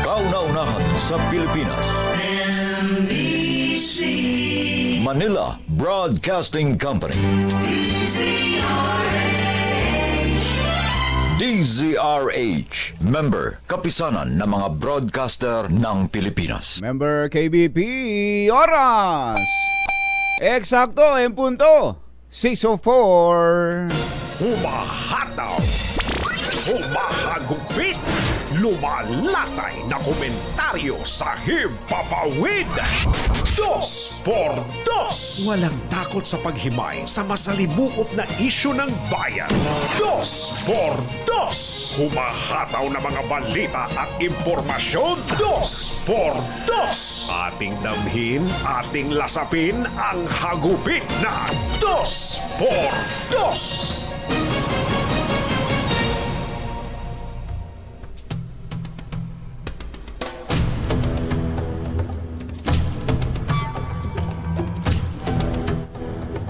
Kauna-unahan sa Pilipinas. NBC Manila Broadcasting Company. DZRH, member kapisanan ng mga broadcaster ng Pilipinas. Member KBP, oras! Eksakto, en punto, 6:04. Humahataw, humahagupit, lumalatay na komentaryo sa himpapawid. 2x2. Walang takot sa paghimay sa masalimuot na isyu ng bayan. 2x2. Humahataw na mga balita at impormasyon. 2x2. Ating damhin, ating lasapin ang hagupit na 2x2.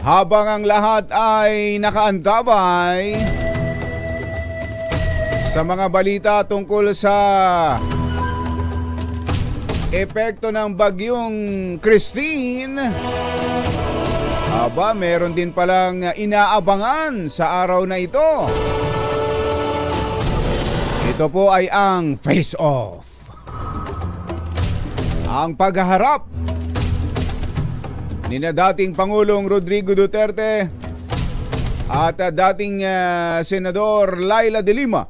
Habang ang lahat ay nakaantabay sa mga balita tungkol sa epekto ng bagyong Christine, meron din palang inaabangan sa araw na ito. Ito po ay ang face-off. Ang paghaharap ni na dating Pangulong Rodrigo Duterte at dating Senador Laila de Lima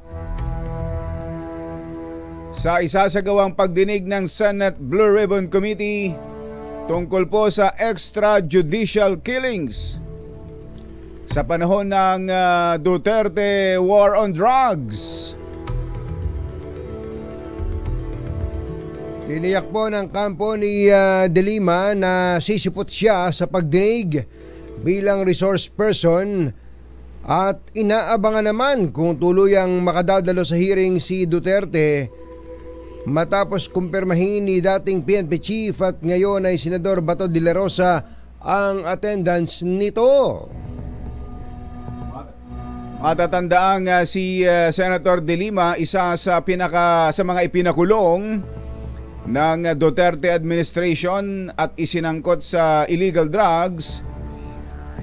sa isasagawang pagdinig ng Senate Blue Ribbon Committee tungkol po sa extrajudicial killings sa panahon ng Duterte War on Drugs. Tiniyak po ng kampo ni De Lima na sisipot siya sa pagdinig bilang resource person at inaabangan naman kung tuluyang makadadalo sa hearing si Duterte matapos kumpirmahin ni dating PNP Chief at ngayon ay Senador Bato de la Rosa ang attendance nito. Matatandaang si Senator De Lima isa sa mga ipinakulong ng Duterte administration at isinangkot sa illegal drugs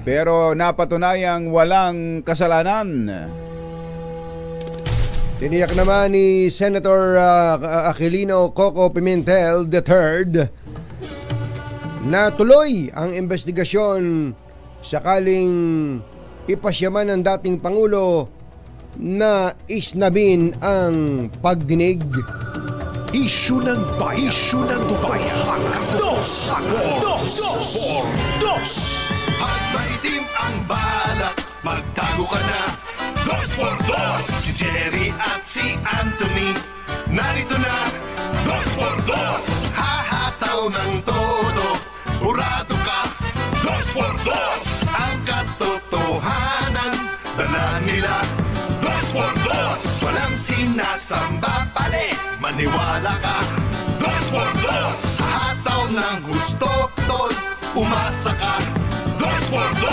pero napatunayang walang kasalanan. Tiniyak naman ni Senator Aquilino Coco Pimentel III na tuloy ang investigasyon sakaling ipasyaman ng dating Pangulo na isnabin ang pagdinig. Isyu ng bayan. Isyu ng bayan. 2x2. At maitim ang balak, magtago ka na. 2x2. Si Jerry at si Anthony narito na. 2x2. Hahataw ng todo, urado ka. 2x2. Ang katotohanan, dala nila. 2x2. Walang sinasamba pali, maniwala ka. 2x2. Hataw ng gusto, tol, umasa ka. 2x2.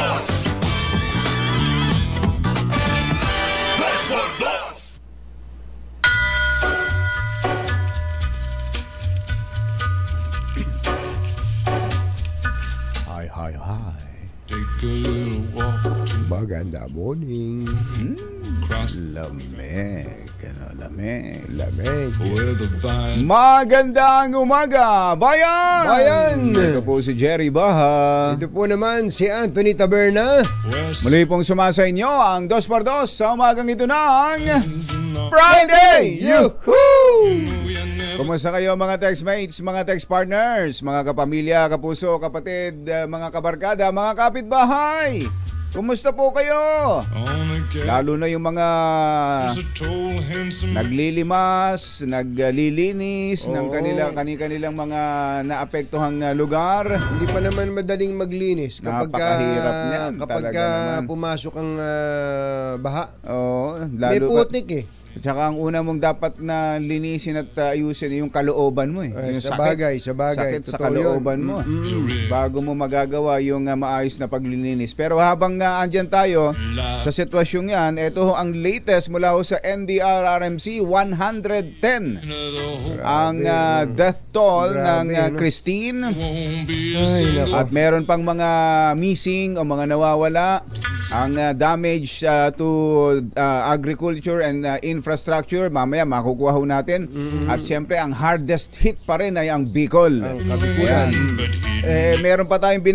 2x2. Hi. Take a little walk to Maganda morning. Lamig. where the vine. Magandang umaga, bayan! Bayan! Ito po si Jerry Baha. Ito po naman si Anthony Taberna. Muli pong sumasa inyo ang 2x2 sa umagang ito ng Friday! Yuhuu! Kumusta kayo mga textmates, mga text partners, mga kapamilya, kapuso, kapatid, mga kabarkada, mga kapitbahay? Kumusta po kayo? Lalo na yung mga naglilimas, naglilinis ng kanilang mga naapektuhang lugar. Hindi pa naman madaling maglinis Napakahirap niyan. kapag Talaga naman. pumasok ang baha. Oo, May putik eh. Tsaka ang una mong dapat na linisin at ayusin yung kalooban mo eh. Yung Sa bagay. sakit sa Totoo kalooban yun. mo. Bago mo magagawa yung maayos na paglilinis. Pero habang andyan tayo sa sitwasyong yan, ito ho ang latest mula ho sa NDRRMC, 110 ang death toll ng Christine. Ay, nako. At meron pang mga missing o mga nawawala. Ang damage to agriculture and infrastructure, mamaya makukuha ho natin. At syempre, ang hardest hit pa rin ay ang Bicol. Ayan. Meron pa tayong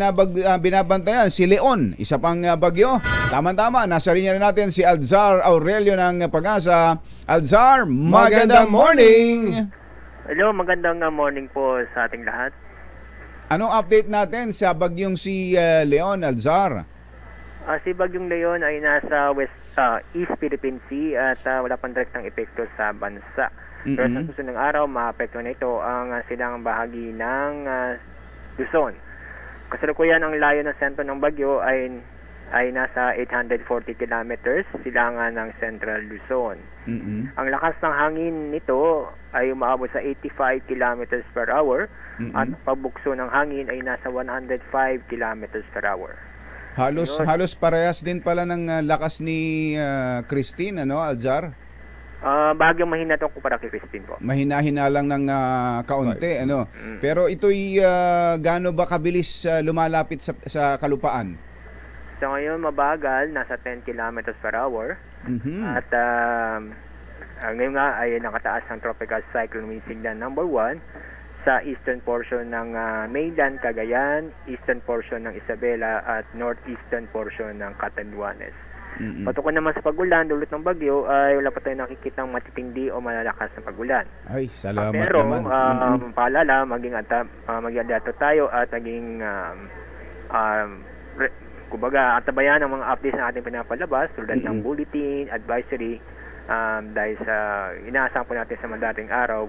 binabantayan, si Leon, isa pang bagyo. Tama-tama, nasa linya na natin si Alzar Aurelio ng Pag-asa. Alzar, magandang morning! Hello, magandang morning po sa ating lahat. Anong update natin sa bagyong si Leon, Alzar? Si Bagyong Leon ay nasa East Philippine Sea at wala pang direktang epekto sa bansa. Pero sa susunod ng araw, maapektuhan nito ang silangang bahagi ng Luzon. Kasalukuyan ang layo ng sentro ng bagyo ay nasa 840 kilometers silangan ng Central Luzon. Ang lakas ng hangin nito ay umaabot sa 85 kilometers per hour at pabukso ng hangin ay nasa 105 kilometers per hour. Halos parehas din pala ng lakas ni Christine, ano, Alzar? Bagyong mahina to kumpara kay Christine po. Mahina-hina lang ng kaunti, ano. Pero ito'y gaano ba kabilis lumalapit sa kalupaan? So ngayon mabagal, nasa 10 kilometers per hour. At ngayon nga ay nakataas ang tropical cyclone wind signal number 1 sa eastern portion ng mainland Cagayan, eastern portion ng Isabela at northeastern portion ng Catanduanes. Patukan naman sa pag-ulan, dulot ng bagyo ay wala pa tayong nakikitang matitindi o malalakas na pag-ulan. Ay, salamat pero, naman. paalala, maging alerto tayo at maging kumbaga atabayan ang mga updates na ating pinapalabas tulad ng bulletin, advisory dahil sa inaasahan po natin sa madating araw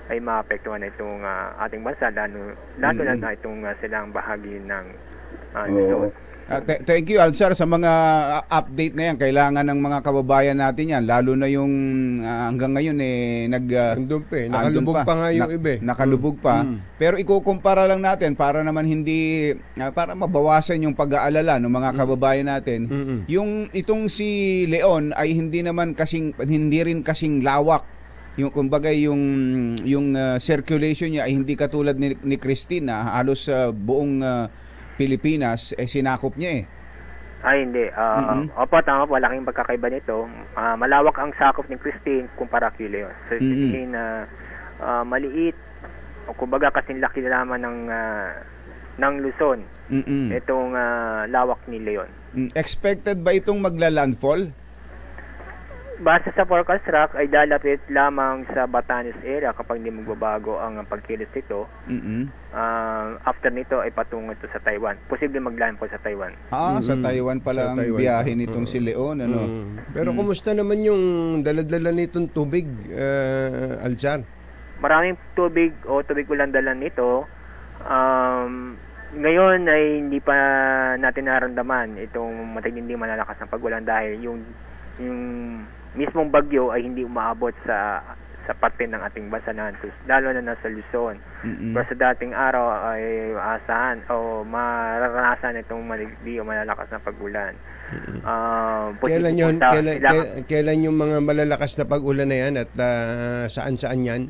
ay maapektuhan na itong ating bansa lalo na itong silang bahagi ng Luzon. Thank you, Alzar, sa mga update na yan. Kailangan ng mga kababayan natin yan. Lalo na yung hanggang ngayon nakalubog pa nga yung iba. Nakalubog pa. Pero ikukumpara lang natin para naman para mabawasan yung pag-aalala ng mga kababayan natin. Yung itong si Leon ay hindi rin kasing lawak. Yung kumbaga yung circulation niya ay hindi katulad ni Christine na halos buong Pilipinas sinakop niya eh. Ay hindi. Opo, tama po, malaking pagkakaiba nito. Malawak ang sakop ni Christine kumpara kay Leon. So sabihin na maliit o kumbaga kasing laki naman ng Luzon. Itong lawak ni Leon. Expected ba itong magla-landfall? Base sa forecast track ay dalapit lamang sa Batanes area kapag hindi magbabago ang pagkilos nito. After nito ay patungo ito sa Taiwan. Posible maglandfall sa Taiwan. Sa Taiwan pala ang biyahe nitong si Leon, ano. Pero kumusta naman yung daladala nitong tubig, Alzar? Maraming tubig ulan dalan nito. Ngayon ay hindi pa natin naramdaman itong matinding malalakas ng pag-ulan dahil yung mismong bagyo ay hindi umaabot sa parte ng ating bansa lalo na nasa Luzon. Pero sa dating araw ay aasahan o mararanasan itong maligdi o malalakas na pag-ulan. Kailan yung mga malalakas na pag-ulan na yan at saan-saan yan?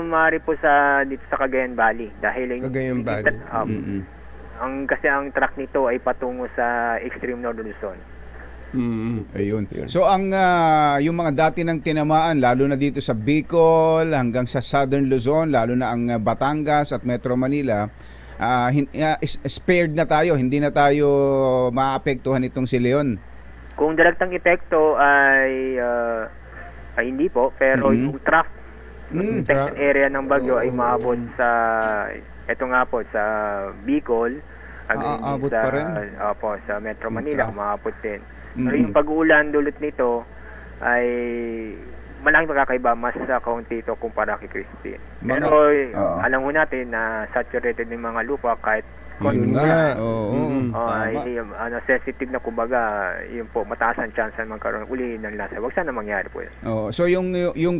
Maaari po dito sa Cagayan Valley dahil Cagayan Valley. Kasi ang track nito ay patungo sa extreme northern Luzon. Ayun. So yung mga dati ng tinamaan lalo na dito sa Bicol hanggang sa Southern Luzon, lalo na ang Batangas at Metro Manila, spared na tayo, hindi na tayo maapektuhan itong si Leon. Kung direktang epekto ay hindi po, pero yung track area ng bagyo ay maabot sa sa Bicol, aabot pa rin. Sa Metro Manila umaabot din. Pero yung pag-uulan dulot nito ay malaking pagkakaiba, mas kaunti ito kumpara kay Christine. Pero alam mo natin na saturated ng mga lupa kahit Yun nga. Oo. Ay, Tama. sensitive na kumbaga, yun po, mataas ang chance na magkaroon uli ng landslide. Huwag sana mangyari po yun. Oo. So yung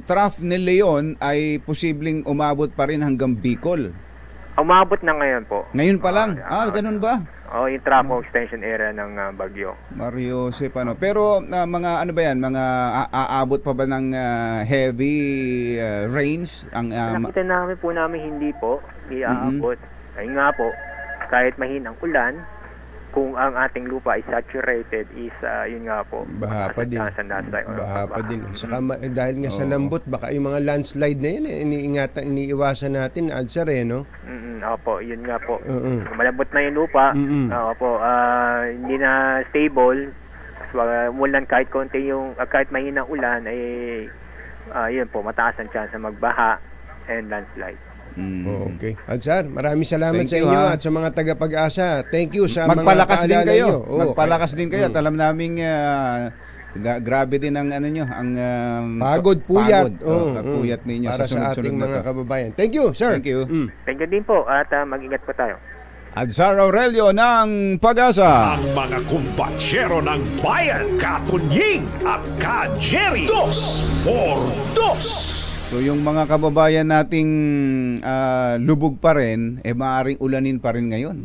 trough ni Leon ay posibleng umabot pa rin hanggang Bicol. Umabot na ngayon po. Ngayon pa lang. Ganun ba? Yung trapo extension area ng Bagyo. Mario Jose, Pero mga ano ba yan? Mga aabot pa ba ng heavy rains? Nakita namin po hindi po. Hindi aabot. Ayun nga po, kahit mahinang ulan, kung ang ating lupa ay saturated is yun nga po. Baha pa din. Baha pa din. Saka dahil nga sa lambot, baka yung mga landslide na yun, iniiwasan natin, Alsar no? Opo, yun nga po. Malambot na yung lupa. Opo, hindi na stable. So, mulan kahit konti kahit mahinang ulan, yun po, mataas ang chance na magbaha and landslide. Okay. Alsar, maraming salamat Thank sa you, inyo at sa mga taga-Pag-asa. Thank you sa Magpalakas din mga kayo. nyo. Magpalakas din kayo. At alam naming grabe din ang ang pagod, puyat. Puyat ninyo para sa sa ating sunod-sunod mga kababayan. Thank you, sir. Thank you. Thank you din po at mag-ingat po tayo. Alzar Aurelio ng Pag-asa. Ang mga kumbatsyero ng bayan, Katunying at Ka-Jerry. 2x2. So yung mga kababayan nating lubog pa rin, maaring ulanin pa rin ngayon.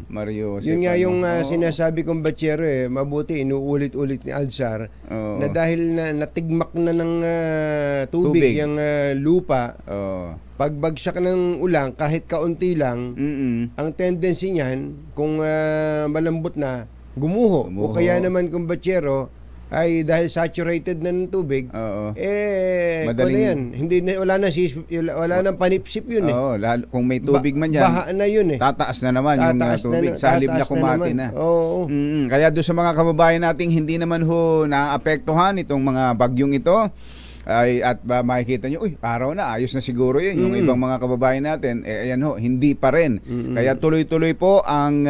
Mario Jose, yun nga yung sinasabi kong batsero mabuti inuulit-ulit ni Alzar na dahil natigmak na ng tubig yung lupa. Pagbagsak ng ulan kahit kaunti lang, ang tendency niyan kung malambot na gumuho. O kaya naman kung batsero ay dahil saturated na ng tubig, madaling, wala nang panipsip yun lalo, kung may tubig man yan, baha na yun tataas na naman yung tubig sa halip na kumati na. Kaya doon sa mga kababayan nating hindi naman naapektuhan itong mga bagyong ito, at makikita nyo, araw na, ayos na siguro yun. Yung ibang mga kababayan natin, ayan hindi pa rin. Kaya tuloy-tuloy po ang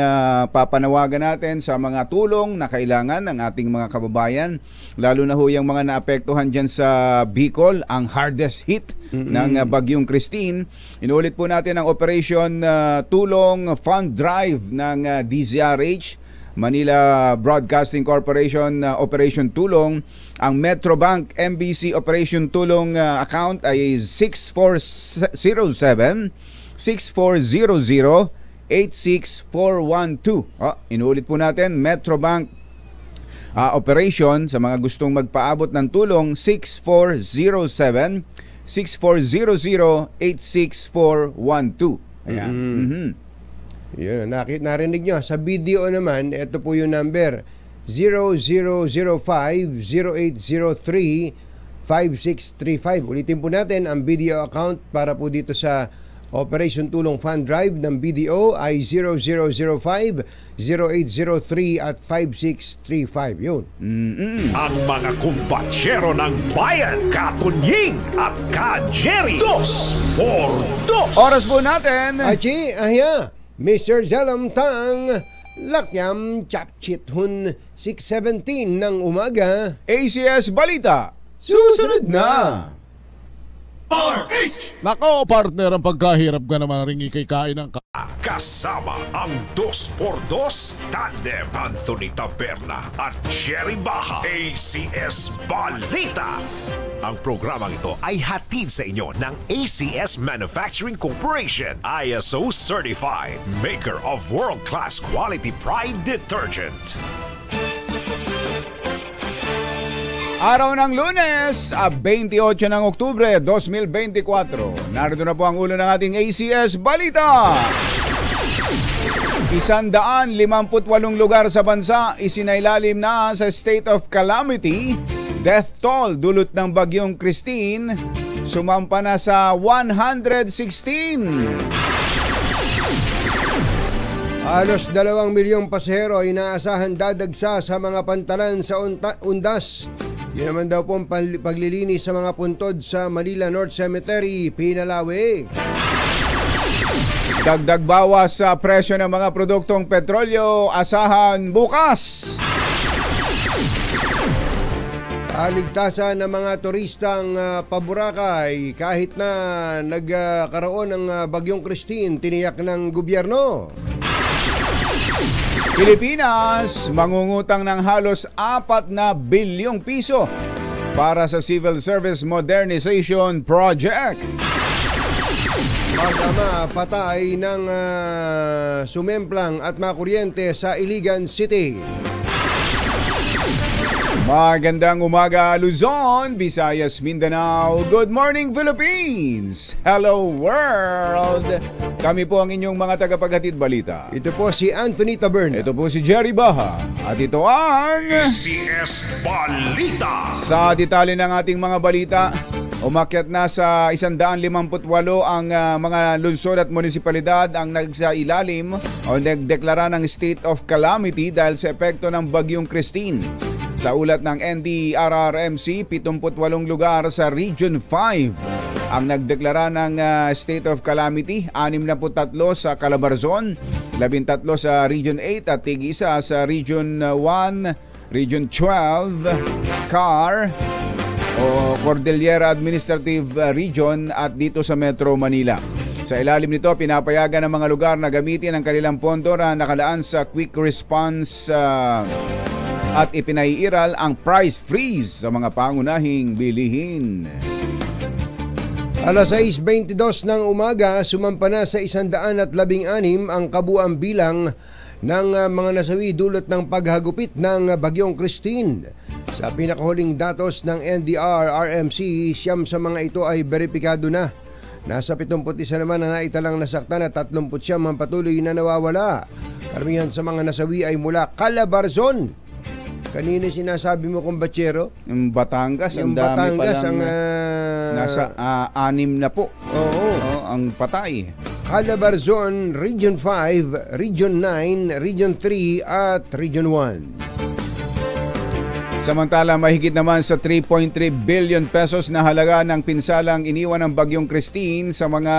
papanawagan natin sa mga tulong na kailangan ng ating mga kababayan. Lalo na yung mga naapektuhan dyan sa Bicol, ang hardest hit ng Bagyong Christine. Inulit po natin ang Operation Tulong Fund Drive ng DZRH, Manila Broadcasting Corporation, Operation Tulong. Ang Metrobank MBC Operation Tulong account ay 6407-6400-86412. Inulit po natin, Metrobank Operation sa mga gustong magpaabot ng tulong, 6407-6400-86412. Ayan. Yun, narinig nyo. Sa video naman, ito po yung number 0005-0803-5635. Ulitin po natin ang video account para po dito sa Operation Tulong Fund Drive ng BDO ay 0005-0803 at 5635. Yun. Ang mga kumbatsyero ng bayan, Katunying at Ka-Jerry. 2x2. Oras po natin. Achi, Mr. Jalam Tang, Lakyam Chapchit Hun, 6:17 ng umaga. ACS Balita, susunod na. Nako, partner, ang pagkahirap ka naman rin ikikain ng Kasama ang 2x2 Tandem Anthony Taberna at Jerry Baja. ACS Balita. Ang programang ito ay hatid sa inyo ng ACS Manufacturing Corporation, ISO Certified, maker of world-class quality Pride detergent. Araw ng Lunes, 28 ng Oktubre 2024. Narito na po ang ulo ng ating ACS Balita. 158 lugar sa bansa isinailalim na sa state of calamity. Death toll dulot ng Bagyong Christine sumampa na sa 116. Halos 2 milyong pasahero ay inaasahan dadagsa sa mga pantalan sa undas. Yun naman daw po ang paglilinis sa mga puntod sa Manila North Cemetery, Pinalawi. Dagdag bawas sa presyo ng mga produktong petrolyo, asahan bukas. Kaligtasan ng mga turistang paboracay kahit na nagkaroon ng Bagyong Christine, tiniyak ng gobyerno. Pilipinas mangungutang ng halos 4 na bilyong piso para sa Civil Service Modernization Project. Mag-ama patay ng sumemplang at makuryente sa Iligan City. Magandang umaga Luzon, Visayas, Mindanao. Good morning Philippines! Hello world! Kami po ang inyong mga tagapaghatid balita. Ito po si Anthony Tabern. Ito po si Jerry Baha. At ito ang CS Balita. Sa detalye ng ating mga balita, umakyat na sa 158 ang mga lungsod at munisipalidad ang nagsailalim o nagdeklara ng state of calamity dahil sa epekto ng Bagyong Christine. Sa ulat ng NDRRMC, 78 lugar sa Region 5 ang nagdeklara ng state of calamity, 63 sa Calabarzon, 13 sa Region 8 at tig-isa sa Region 1, Region 12, CAR o Cordillera Administrative Region at dito sa Metro Manila. Sa ilalim nito, pinapayagan ng mga lugar na gamitin ang kanilang pondo na nakalaan sa quick response at ipinaiiral ang price freeze sa mga pangunahing bilihin. Alas 6:22 ng umaga, sumampa na sa 116 ang kabuuang bilang ng mga nasawi dulot ng paghagupit ng Bagyong Christine. Sa pinakahuling datos ng NDRRMC, 9 sa mga ito ay beripikado na. Nasa 71 naman na naitalang nasaktan at 39 ang patuloy na nawawala. Karamihan sa mga nasawi ay mula Calabarzon. Kanina sinasabi mo kung Batsero? Yung Batangas, ang dami pa lang. Nasa 6 na po. Oo. Ang patay. Calabarzon, Region 5, Region 9, Region 3 at Region 1. Samantala, mahigit naman sa 3.3 billion pesos na halaga ng pinsalang iniwan ng Bagyong Christine sa mga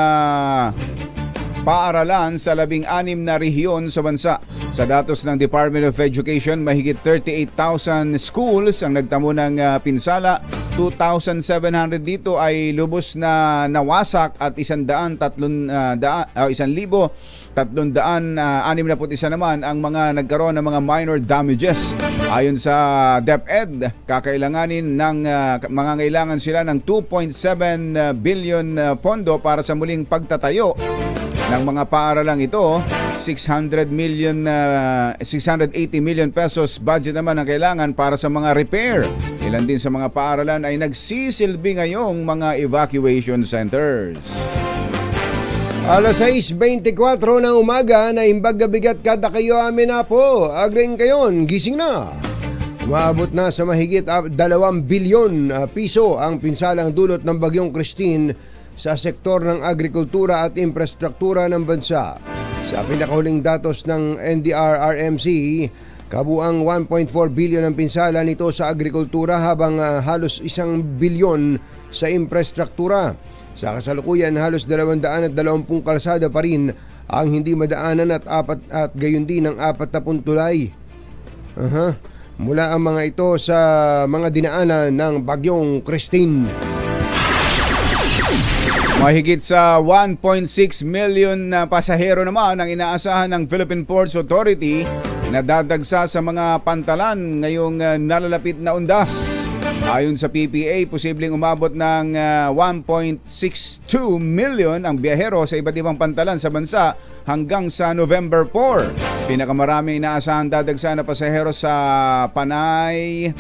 paaralan sa 16 na rehiyon sa bansa. Sa datos ng Department of Education, mahigit 38,000 schools ang nagtamo ng pinsala. 2,700 dito ay lubos na nawasak at 1,361 naman ang mga nagkaroon ng mga minor damages. Ayon sa DepEd, kakailanganin ng mangangailangan sila ng 2.7 billion pondo para sa muling pagtatayo ng mga paaralang ito. 680 million pesos budget naman ang kailangan para sa mga repair. Ilan din sa mga paaralan ay nagsisilbi ngayong mga evacuation centers. Alas 6:24 ng umaga, naimbag gabigat kada kayo amin na po. Agring kayon, gising na. Umaabot na sa mahigit 2 bilyon piso ang pinsalang dulot ng Bagyong Christine sa sektor ng agrikultura at infrastruktura ng bansa. Sa pinakahuling datos ng NDRRMC, kabuang 1.4 bilyon ang pinsala nito sa agrikultura habang halos 1 bilyon sa infrastruktura. Sa kasalukuyan, halos 220 kalsada pa rin ang hindi madaanan at gayon din ang 40 tulay. Mula ang mga ito sa mga dinaanan ng Bagyong Christine. Mahigit sa 1.6 million na pasahero naman ang inaasahan ng Philippine Ports Authority na dadagsa sa mga pantalan ngayong nalalapit na undas. Ayon sa PPA, posibleng umabot ng 1.62 million ang biyahero sa iba't ibang pantalan sa bansa hanggang sa November 4. Pinakamaraming inaasahan dadagsa na pasahero sa Panay,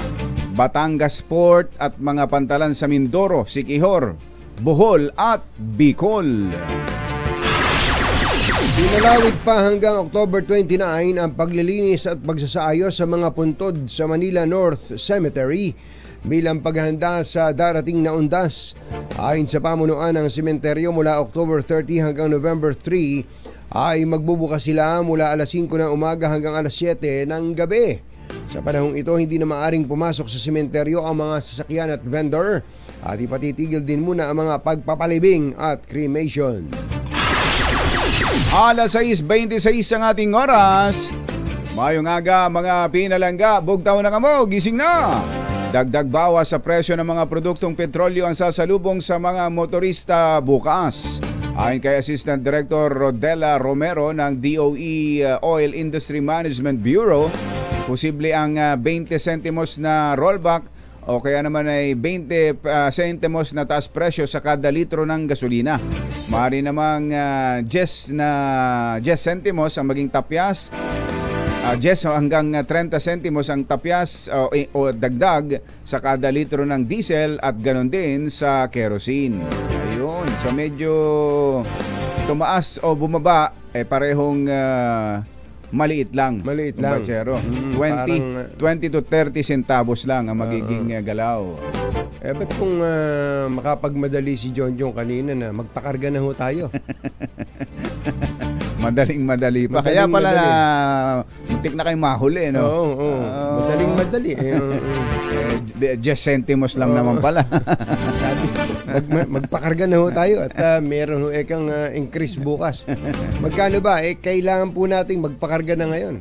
Batangas Port at mga pantalan sa Mindoro, Siquijor, Bohol at Bicol. Pinalawig pa hanggang October 29 ang paglilinis at pagsasaayos sa mga puntod sa Manila North Cemetery bilang paghahanda sa darating na undas. Ayon sa pamunuan ng sementeryo, mula October 30 hanggang November 3 ay magbubukas sila mula alas 5 ng umaga hanggang alas 7 ng gabi. Sa panahong ito, hindi na maaring pumasok sa sementeryo ang mga sasakyan at vendor at ipatitigil din muna ang mga pagpapalibing at cremation. Alas 6:26 ang ating oras. Mayong aga mga pinalangga, bugtaw na kamo, gising na. Dagdag bawas sa presyo ng mga produktong petrolyo ang sasalubong sa mga motorista bukas. Ayon kay Assistant Director Rodela Romero ng DOE Oil Industry Management Bureau, posible ang 20 centimos na rollback o kaya naman ay 20 centimos na taas presyo sa kada litro ng gasolina. Maaari namang 10 centimos ang maging tapyas, 10 hanggang 30 centimos ang tapyas o dagdag sa kada litro ng diesel at ganon din sa kerosene. Ayun, so medyo tumaas o bumaba parehong maliit lang. Maliit lang. Bachero. 20 to 30 centavos lang ang magiging galaw. Ba't kung makapagmadali si John kanina na magpakarga na ho tayo? Madaling-madali pa. Kaya pala na muntik na kayong mahuli, no? Oo. Madaling-madali. 10 centimos lang naman pala. Sabi, magpakarga na ho tayo at meron ho ekang increase bukas. Magkano ba? Kailangan po nating magpakarga na ngayon.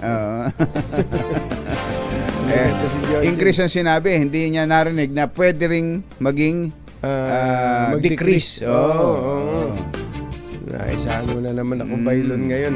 Increase ang sinabi, hindi niya narinig na pwede ring maging decrease. Naisano na naman ako bailon ngayon.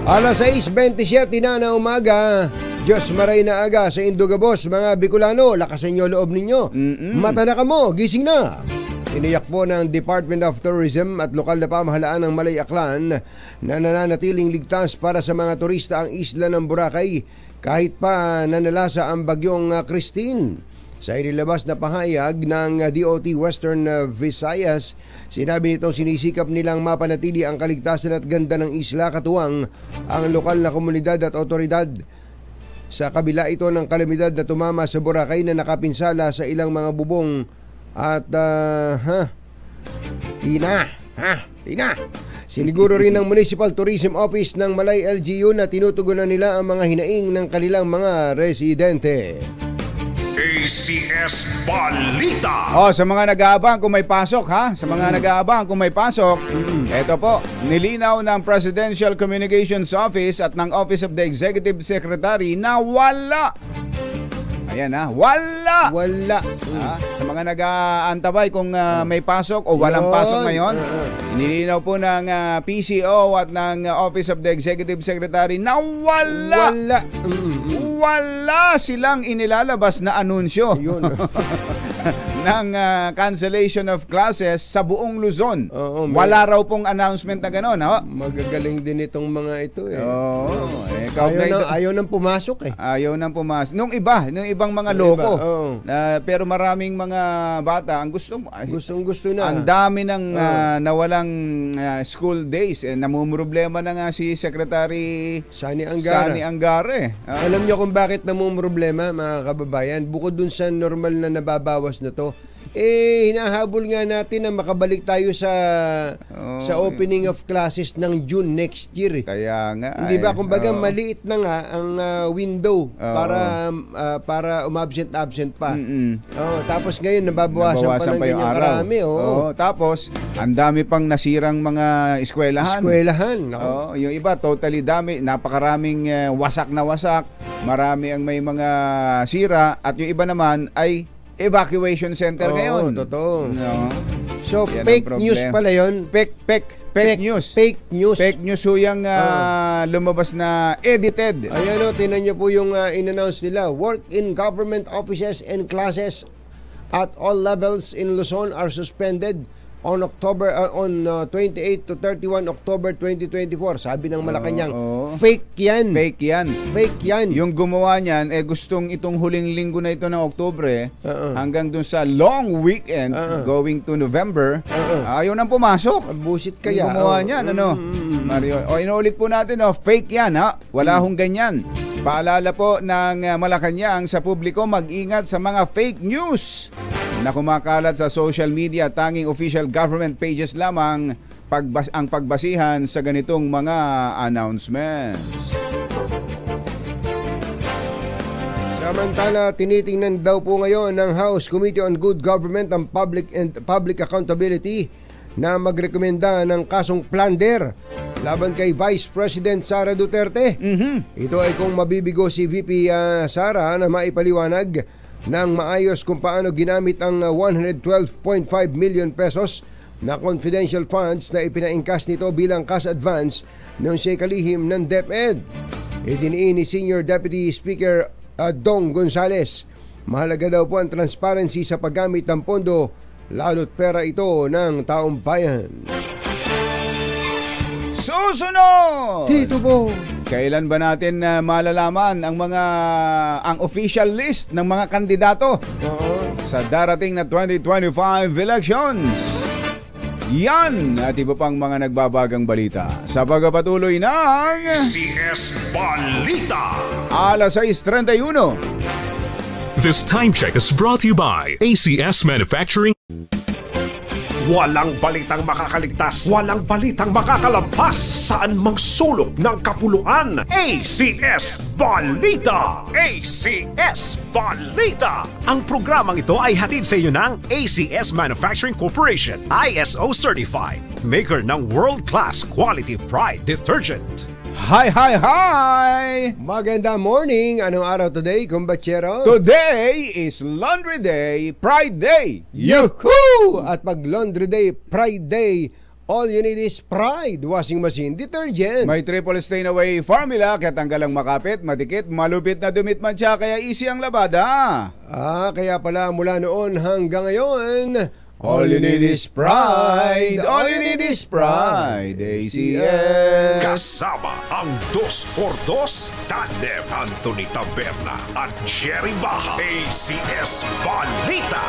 Alas 6:27 na umaga. Diyos maray na aga sa Indugabos, mga Bicolano, lakasan nyo loob ninyo. Mata na kamo, gising na. Iniyak po ng Department of Tourism at lokal na pamahalaan ng Malay Aklan na nananatiling ligtas para sa mga turista ang isla ng Boracay kahit pa nanalasa ang bagyong Christine. Sa inilabas na pahayag ng DOT Western Visayas, sinabi nitong sinisikap nilang mapanatili ang kaligtasan at ganda ng isla katuwang ang lokal na komunidad at otoridad. Sa kabila ito ng kalamidad na tumama sa Boracay na nakapinsala sa ilang mga bubong at Tina. Siniguro rin ng Municipal Tourism Office ng Malay LGU na tinutugunan nila ang mga hinaing ng kanilang mga residente. ACS Balita. Sa mga nag-aabang kung may pasok Sa mga nag-aabang kung may pasok, eto po, nilinaw ng Presidential Communications Office at ng Office of the Executive Secretary na wala. Ayan wala. Sa mga nag-aantabay kung may pasok o walang pasok ngayon, nilinaw po ng PCO at ng Office of the Executive Secretary na wala. Wala silang inilalabas na anunsyo ng cancellation of classes sa buong Luzon. Wala raw pong announcement na gano'n. Magagaling din itong mga ito Ayaw nang pumasok Ayaw nang pumasok. Nung ibang mga loko. Pero maraming mga bata ang gusto na. Ang dami ng nawalang school days. Namumroblema na nga si Secretary Sani Angara. Alam niyo kung bakit namumroblema, mga kababayan? Bukod dun sa normal na nababawas na to, hinahabol nga natin na makabalik tayo sa opening of classes ng June next year. Kaya nga. Hindi ba? Kumbaga maliit na nga ang window para umabsent pa. Tapos ngayon nababawasan pa ng yung araw. Karami. Tapos ang dami pang nasirang mga eskwelahan. Yung iba totally dami, napakaraming wasak na wasak. Marami ang may mga sira at yung iba naman ay evacuation center ngayon. Totoo. So, fake news pala yun. Fake news. Fake news ho yung lumabas na edited. Ayan tinan nyo po yung in-announce nila. Work in government offices and classes at all levels in Luzon are suspended on 28 to 31 October 2024. Sabi ng Malacanang, fake yan. Yung gumawa niyan, gustong itong huling linggo na ito ng Oktubre, hanggang dun sa long weekend, going to November, ayaw nang pumasok. Busit kaya. Yung gumawa niyan, Mario. Inuulit po natin, fake yan, Wala hong ganyan. Paalala po ng Malacanang sa publiko, mag-ingat sa mga fake news na kumakalat sa social media. Tanging official government pages lamang ang pagbasihan sa ganitong mga announcements. Samantala, tinitingnan daw po ngayon ng House Committee on Good Government and Public Accountability na magrekomenda ng kasong plunder laban kay Vice President Sara Duterte. Ito ay kung mabibigo si VP Sara na maipaliwanag ng maayos kung paano ginamit ang 112.5 million pesos na confidential funds na ipinaingkas nito bilang cash advance noong siya'y kalihim ng DepEd. Idiniin ni Senior Deputy Speaker Dong Gonzales, mahalaga daw po ang transparency sa paggamit ng pondo, lalo't pera ito ng taong bayan. Susunod! Tito Bo! Kailan ba natin malalaman ang official list ng mga kandidato sa darating na 2025 elections? Yan at iba pang mga nagbabagang balita sa pagpapatuloy ng CS Balita. alas 6:31. This time check is brought to you by ACS Manufacturing. Walang balitang makakaligtas, walang balitang makakalampas, saan mang sulok ng kapuluan. ACS Balita! ACS Balita! Ang programang ito ay hatid sa iyo ng ACS Manufacturing Corporation, ISO Certified, maker ng world-class quality Pride Detergent. Hi, hi, hi! Maganda morning! Anong araw today, kumbachero? Today is Laundry Day, Pride Day! Yuhuu! At pag Laundry Day, Pride Day, all you need is Pride Washing Machine Detergent. May triple stain away formula, kaya tanggalang makapit, matikit, malupit na dumit man siya, kaya easy ang labada. Kaya pala mula noon hanggang ngayon, all you need is Pride! All you need is Pride! ACS! Kasama ang 2x2 Tandem Anthony Taberna at Jerry Baha. ACS Balita.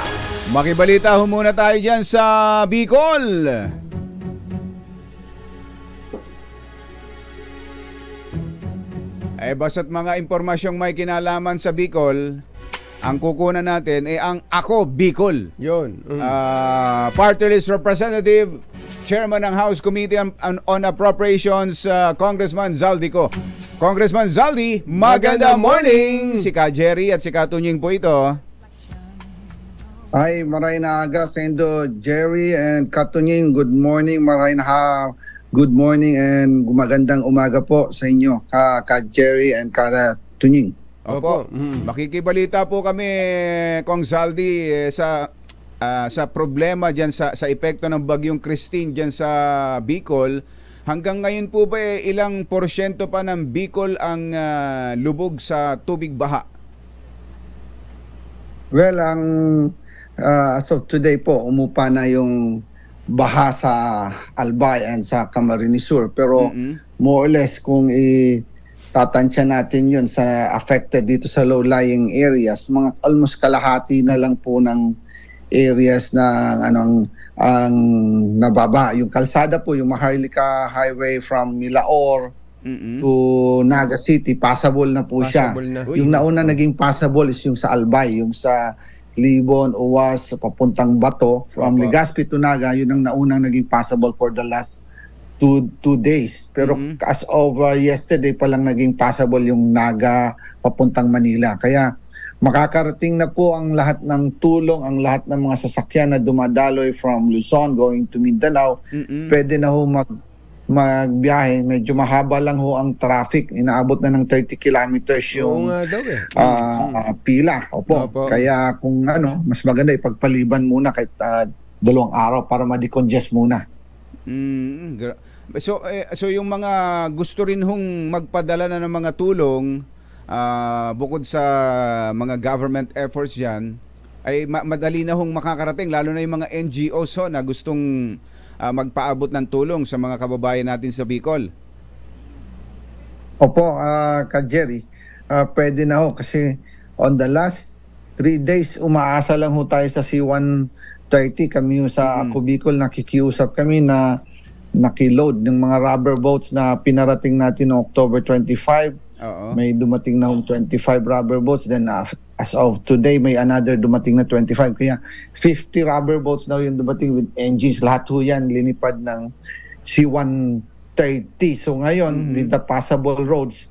Makibalita ho muna tayo dyan sa Bicol. Basta't mga impormasyong may kinalaman sa Bicol, ang kukunan natin ang Ako Bicol. Yun. Party List Representative, Chairman ng House Committee on Appropriations, Congressman Zaldico. Congressman Zaldi, maganda morning! Si Ka Jerry at si Ka Tunying po ito. Ay, maray na aga, Sendo Jerry and Katunying. Good morning, maray na good morning and magandang umaga po sa inyo, Ka Jerry and Ka Tunying. Opo. Makikibalita po kami, Kong Zaldi, sa problema diyan sa epekto ng bagyong Christine diyan sa Bicol. Hanggang ngayon po ba ilang porsyento pa ng Bicol ang lubog sa tubig baha? Well, as of today po, umupa na yung baha sa Albay and sa Camarines Sur. Pero more or less kung tatansya natin yun sa affected dito sa low-lying areas, mga almost kalahati na lang po ng areas na ang nababa. Yung kalsada po, yung Maharlika Highway from Milaor to Naga City, passable na po siya. Yung nauna naging passable is yung sa Albay, yung sa Libon, Uwas, papuntang Bato, from Legazpi to Naga, yun ang naunang naging passable for the last two days. Pero as of yesterday pa lang naging passable yung Naga papuntang Manila. Kaya makakarating na po ang lahat ng tulong, ang lahat ng mga sasakyan na dumadaloy from Luzon going to Mindanao. Pwede na ho magbiyahe. Medyo mahaba lang ho ang traffic. Inaabot na ng 30 kilometers yung pila. Opo. Kaya kung mas maganda ipagpaliban muna kahit 2 araw para ma-decongest muna. So yung mga gusto rin hong magpadala na ng mga tulong, bukod sa mga government efforts dyan, ay madali na hong makakarating, lalo na yung mga NGOs na gustong magpaabot ng tulong sa mga kababayan natin sa Bicol. Opo, Ka Jerry, pwede na ho kasi on the last 3 days umaasa lang ho tayo sa C-130. Kami sa Ako Bicol nakikiusap kami na nakiload ng mga rubber boats na pinarating natin noong October 25. May dumating na 25 rubber boats. Then as of today, may another dumating na 25. Kaya 50 rubber boats na yung dumating with engines. Lahat ho yan linipad ng C-130. So ngayon, with the passable roads,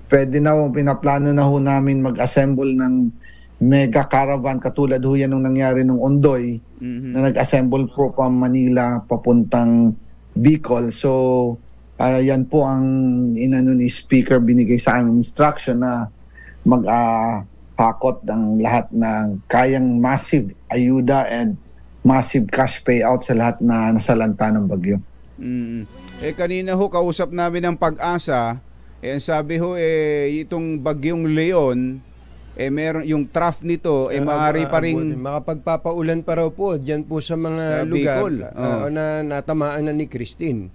pwede na ho, pinaplano na ho namin mag-assemble ng mega caravan. Katulad ho yan nung nangyari nung Ondoy, na nag-assemble po from Manila papuntang Bicol. So yan po ang ni Speaker binigay sa amin instruction na mag-hakot ng lahat ng kayang massive ayuda and massive cash payout sa lahat na nasalanta ng bagyo. Kanina ho, kausap namin ng Pag-asa, ang sabi ho, itong bagyong Leon, meron yung trough nito, maaari pa rin makapagpapaulan pa raw po diyan po sa mga lugar na natamaan na ni Christine.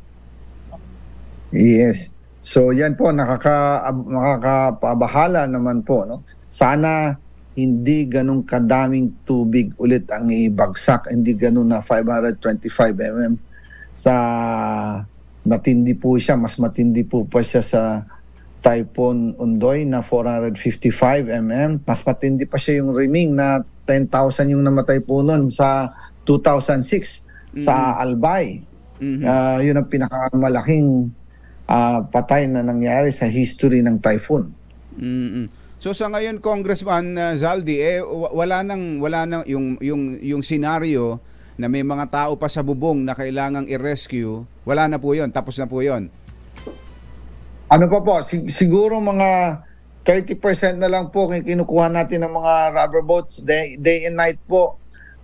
Yes. So yan po, nakakapabahala naman po, no? Sana hindi ganun kadaming tubig ulit ang ibagsak, hindi ganun na 525 mm. Sa matindi po siya, mas matindi po pa siya sa Typhoon Undoy na 455 mm. Mas matindi pa siya yung Riming na 10,000 yung namatay po nun sa 2006 sa Albay. Yun ang pinakamalaking patay na nangyari sa history ng typhoon. So sa ngayon, Congressman Zaldi, wala nang yung scenario na may mga tao pa sa bubong na kailangang i-rescue. Wala na po 'yon, tapos na po 'yon. Ano pa po, siguro mga 30% na lang po kinukuha natin ng mga rubber boats day and night po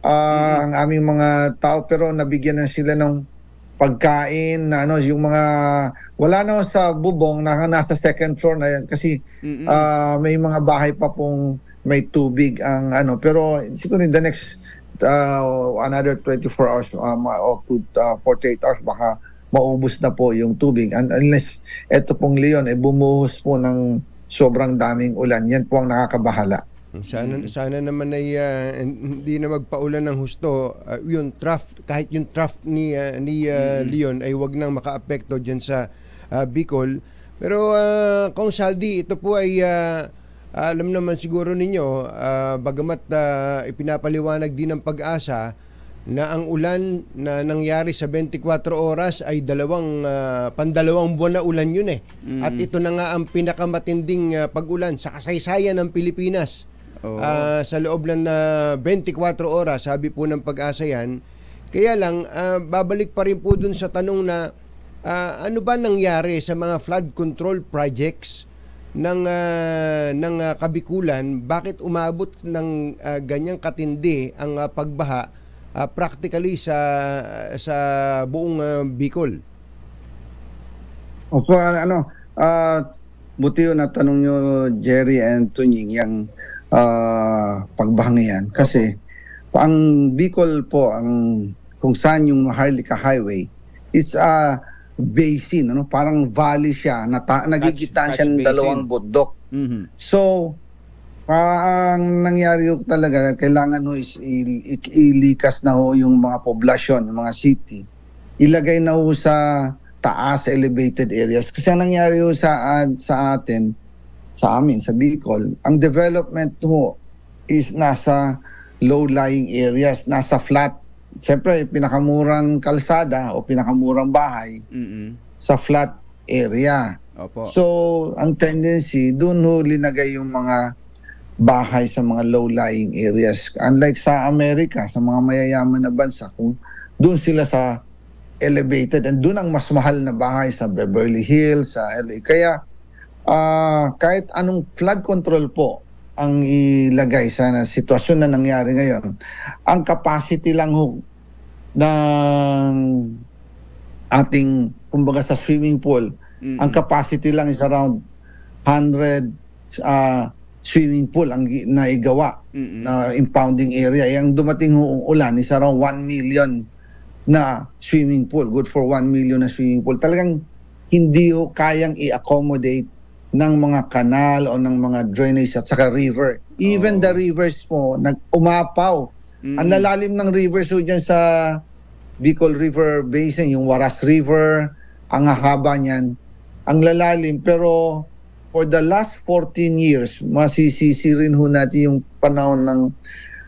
ang aming mga tao, pero nabigyan na sila ng pagkain na yung mga wala na sa bubong na nasa second floor na yan kasi may mga bahay pa pong may tubig ang pero siguro in the next another 24 hours or 48 hours baka maubos na po yung tubig, unless eto pong Leon bumuhos po ng sobrang daming ulan. Yan po ang nakakabahala. Sana naman ay hindi na magpaulan ng husto. Yung trough, kahit yung trough ni Leon ay wag nang makaapekto diyan sa Bicol. Pero Kong Saldi, ito po ay alam naman siguro ninyo, bagamat ipinapaliwanag din ng Pag-asa na ang ulan na nangyari sa 24 oras ay pandalawang buwan na ulan yun At ito na nga ang pinakamatinding pag-ulan sa kasaysayan ng Pilipinas. Sa loob lang na 24 oras, sabi po ng Pag-asa yan. Kaya lang, babalik pa rin po dun sa tanong na ano ba nangyari sa mga flood control projects ng Kabikulan? Bakit umabot ng ganyang katindi ang pagbaha practically sa buong Bicol? Opo, buti yun na tanong nyo, Jerry and Tunying, yung pagbahang yan. Kasi ang Bicol po, kung saan yung Maharlika Highway, it's a basin, parang valley siya, nagigitan siya ng dalawang bundok. So, ang nangyari yung talaga, kailangan is ilikas na yung mga poblasyon, yung mga city. Ilagay na sa taas, elevated areas. Kasi ang nangyari sa atin, sa amin, sa Bicol, ang development is nasa low-lying areas, nasa flat. Siyempre, pinakamurang kalsada o pinakamurang bahay sa flat area. Opo. So, ang tendency, doon linagay yung mga bahay sa mga low-lying areas. Unlike sa Amerika, sa mga mayayaman na bansa, kung doon sila sa elevated, and doon ang mas mahal na bahay sa Beverly Hills, sa LA. Kaya, kahit anong flood control po ang ilagay sa sitwasyon na nangyari ngayon, ang capacity lang ng ating, kumbaga sa swimming pool, ang capacity lang is around 100 swimming pool ang naigawa na impounding area. Yung dumating ulan is around 1 million na swimming pool. Good for 1 million na swimming pool. Talagang hindi kayang i-accommodate ng mga kanal o ng mga drainage at saka river. Even the rivers po, umapaw. Ang lalalim ng rivers dyan sa Bicol River Basin, yung Waras River, ang haba niyan, ang lalalim. Pero for the last 14 years, masisisi rin natin yung panahon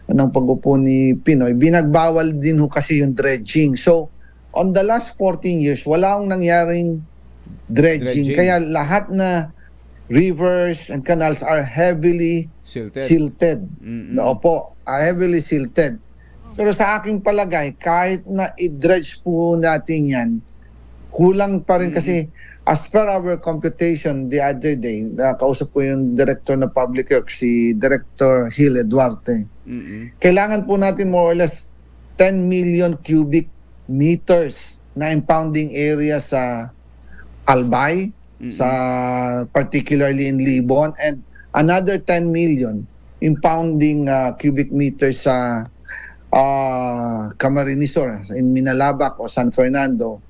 ng pag-upo ni Pinoy. Binagbawal din kasi yung dredging. So, on the last 14 years, wala akong nangyaring dredging. Kaya lahat na rivers and canals are heavily silted. Opo, heavily silted. Pero sa aking palagay, kahit na i-dredge po natin yan, kulang pa rin kasi as per our computation the other day, kausap ko yung director na Public Works, si Director Gil Duarte. Kailangan po natin more or less 10 million cubic meters na impounding area sa Albay, sa particularly in Libon, and another 10 million impounding cubic meters sa Camarines Sur, in Minalabac o San Fernando.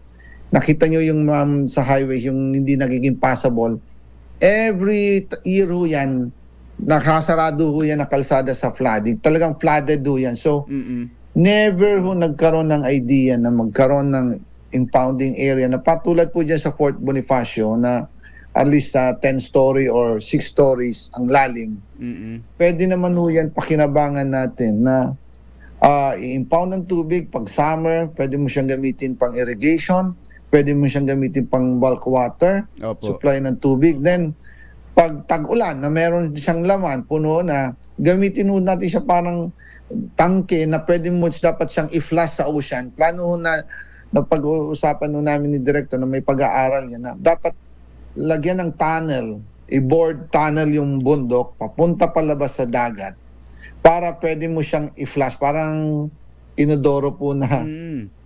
Nakita nyo yung sa highway, yung hindi nagiging passable. Every year ho yan, nakasarado ho yan na kalsada sa flooding. Talagang flooded ho yan. So, never ho nagkaroon ng idea na magkaroon ng impounding area na patulad po dyan sa Fort Bonifacio na at least 10-story or 6 stories ang lalim. Pwede naman ho yan pakinabangan natin na i-impound ng tubig pag summer, pwede mo siyang gamitin pang irrigation, pwede mo siyang gamitin pang bulk water, supply ng tubig. Then, pag tag-ulan na meron siyang laman, puno na, gamitin mo natin siya parang tangke na pwede mo dapat siyang i-flush sa ocean. Plano na pag-uusapan namin ni Director na may pag-aaral yan na dapat lagyan ng tunnel, i-board tunnel yung bundok, papunta palabas sa dagat para pwede mo siyang i-flush. Parang inodoro po na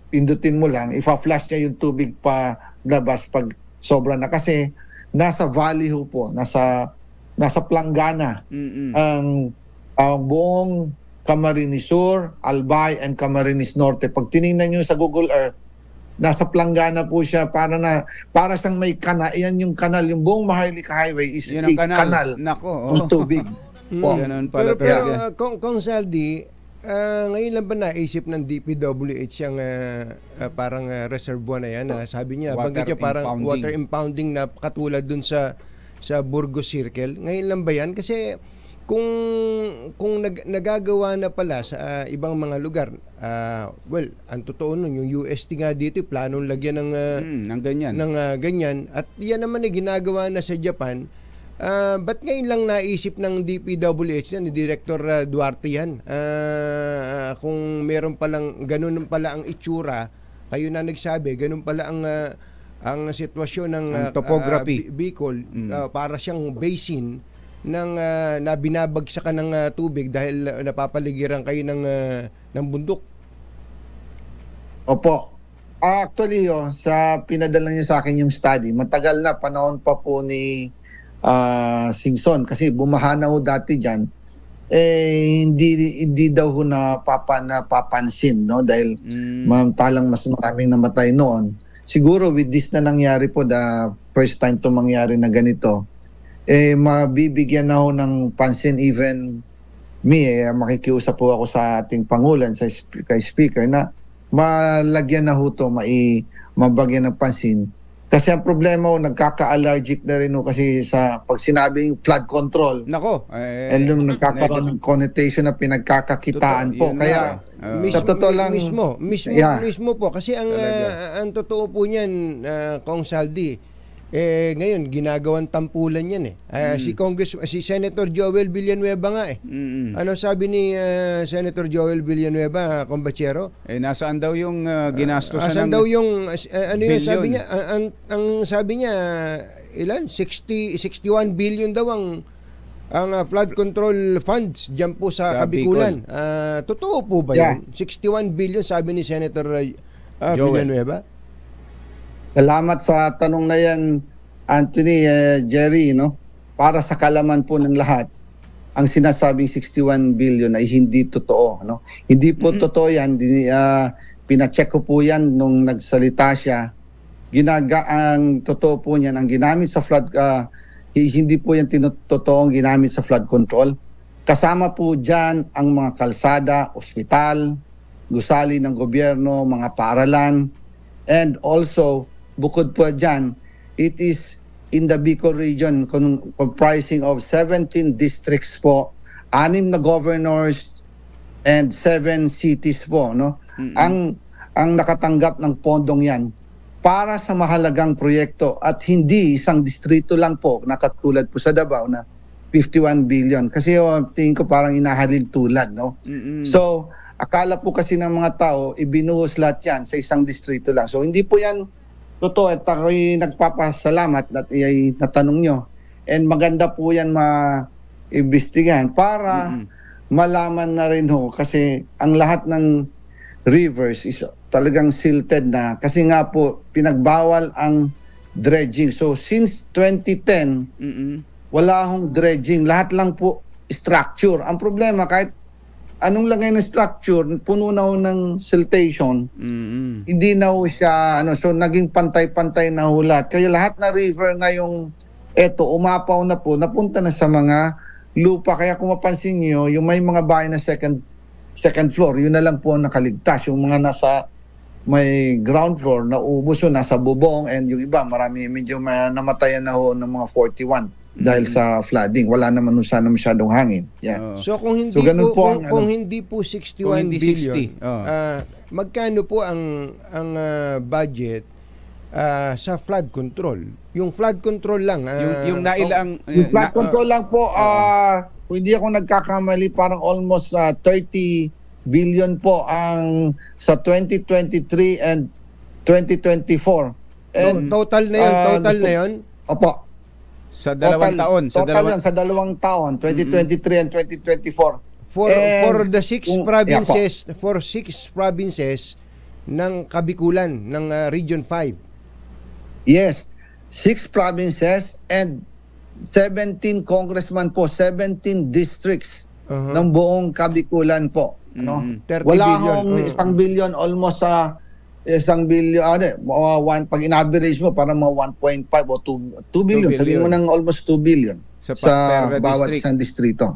pindutin mo lang, ipa-flush niya yung tubig pa labas pag sobra na. Kasi nasa valley ho po, nasa planggana ang buong Camarines Sur, Albay, and Camarines Norte. Pag tinignan nyo sa Google Earth, nasa planggana po siya, para siyang may kanal. Yan yung kanal, yung buong Maharlika Highway is a kanal ng tubig. Ganun pala. Pero Kong Saldi, ngayon lang ba naisip ng DPWH yung parang reservoir na yan? Sabi niya, banggit niya parang water impounding na katulad dun sa Burgos Circle. Ngayon lang ba yan? Kasi kung nagagawa na pala sa ibang mga lugar, well, ang totoo nun, yung UST nga dito, planong lagyan ng ganyan. At yan naman ginagawa na sa Japan. Ba't ngayon lang naisip ng DPWH ni Director Duarte yan? Kung meron palang, ganun pala ang itsura, kayo na nagsabi, ganun pala ang sitwasyon ng topography Bicol, para siyang basin na binabagsakan ng tubig dahil napapaligiran kayo ng bundok. Opo. Actually, sa pinadala niya sa akin yung study, matagal na, panahon pa po ni Singson, kasi bumaha na ho dati dyan, hindi daw ho napapansin, no? Dahil talang mas maraming namatay noon. Siguro with this na nangyari po, the first time to mangyari na ganito, mabibigyan na ho ng pansin, even me, makikiusap po ako sa ating Pangulan, kay Speaker, na malagyan na ho to, mabagyan ng pansin. Kasi ang problema ho, nagkaka-allergic na rin ho kasi pag sinabing flood control. Nako. And nagkakaroon ng connotation na pinagkakakitaan po. Kaya, sa totoo lang. Mismo po. Kasi ang totoo po niyan, Kong Saldi, ngayon ginagawang tampulan yan si Senator Joel Villanueva nga Ano sabi ni Senator Joel Villanueva, Combachero? Nasaan daw yung ginastosan nasaan daw yung yun sabi niya? Ang sabi niya, ilan? 61 billion daw ang flood control funds diyan po sa Kabikulan. Totoo po ba yun? 61 billion sabi ni Senator Villanueva? Salamat sa tanong na yan, Anthony, Jerry, no? Para sa kalaman po ng lahat, ang sinasabing 61 billion ay hindi totoo, no? Hindi po totoo yan. Pina-check ko po yan nung nagsalita siya. Ang totoo po niyan, ang ginamit sa flood, hindi po yan totoong ginamit sa flood control. Kasama po dyan ang mga kalsada, ospital, gusali ng gobyerno, mga paaralan, and also, bukod po dyan, it is in the Bicol region comprising of 17 districts po, 6 na governors, and 7 cities po, no? Ang nakatanggap ng pondong yan para sa mahalagang proyekto at hindi isang distrito lang po, nakatulad po sa Davao na 51 billion. Kasi tingin ko parang inahalil tulad, no? So, akala po kasi ng mga tao, ibinuhos lahat yan sa isang distrito lang. So, hindi po yan totoo, at ako'y nagpapasalamat at natanong nyo. And maganda po yan maimbestigahan para malaman na rin ho. Kasi ang lahat ng rivers is talagang silted na kasi nga po pinagbawal ang dredging. So since 2010, wala hong dredging. Lahat lang po structure. Ang problema, kahit anong lagay ng structure, puno na ho ng siltation, hindi na ho siya, so naging pantay-pantay na ho lahat. Kaya lahat na river ngayong umapaw na po, napunta na sa mga lupa. Kaya kung mapansin niyo, yung may mga bahay na second floor, yun na lang po ang nakaligtas. Yung mga nasa may ground floor, naubos yun, nasa bubong, and yung iba, marami, medyo namatayan na ho ng mga 41 dahil sa flooding. Wala naman sana masyadong hangin. Yeah. So kung hindi kung hindi po 61 billion, magkano po ang budget sa flood control? Yung flood control lang. Yung nailang... yung flood control lang po, kung hindi ako nagkakamali, parang almost 30 billion po ang sa 2023 and 2024. And, total na yun? Total na yun? Opo. Sa dalawang taon? Sa dalawang taon, 2023 and 2024. For the six provinces ng Kabikulan, ng Region 5. Yes. 6 provinces and 17 congressman po, 17 districts ng buong Kabikulan po. Wala hong 1 billion, almost 1 billion, pag in-average mo, parang mga 1.5 o 2 billion. Sabihin mo ng almost 2 billion sa bawat isang distrito.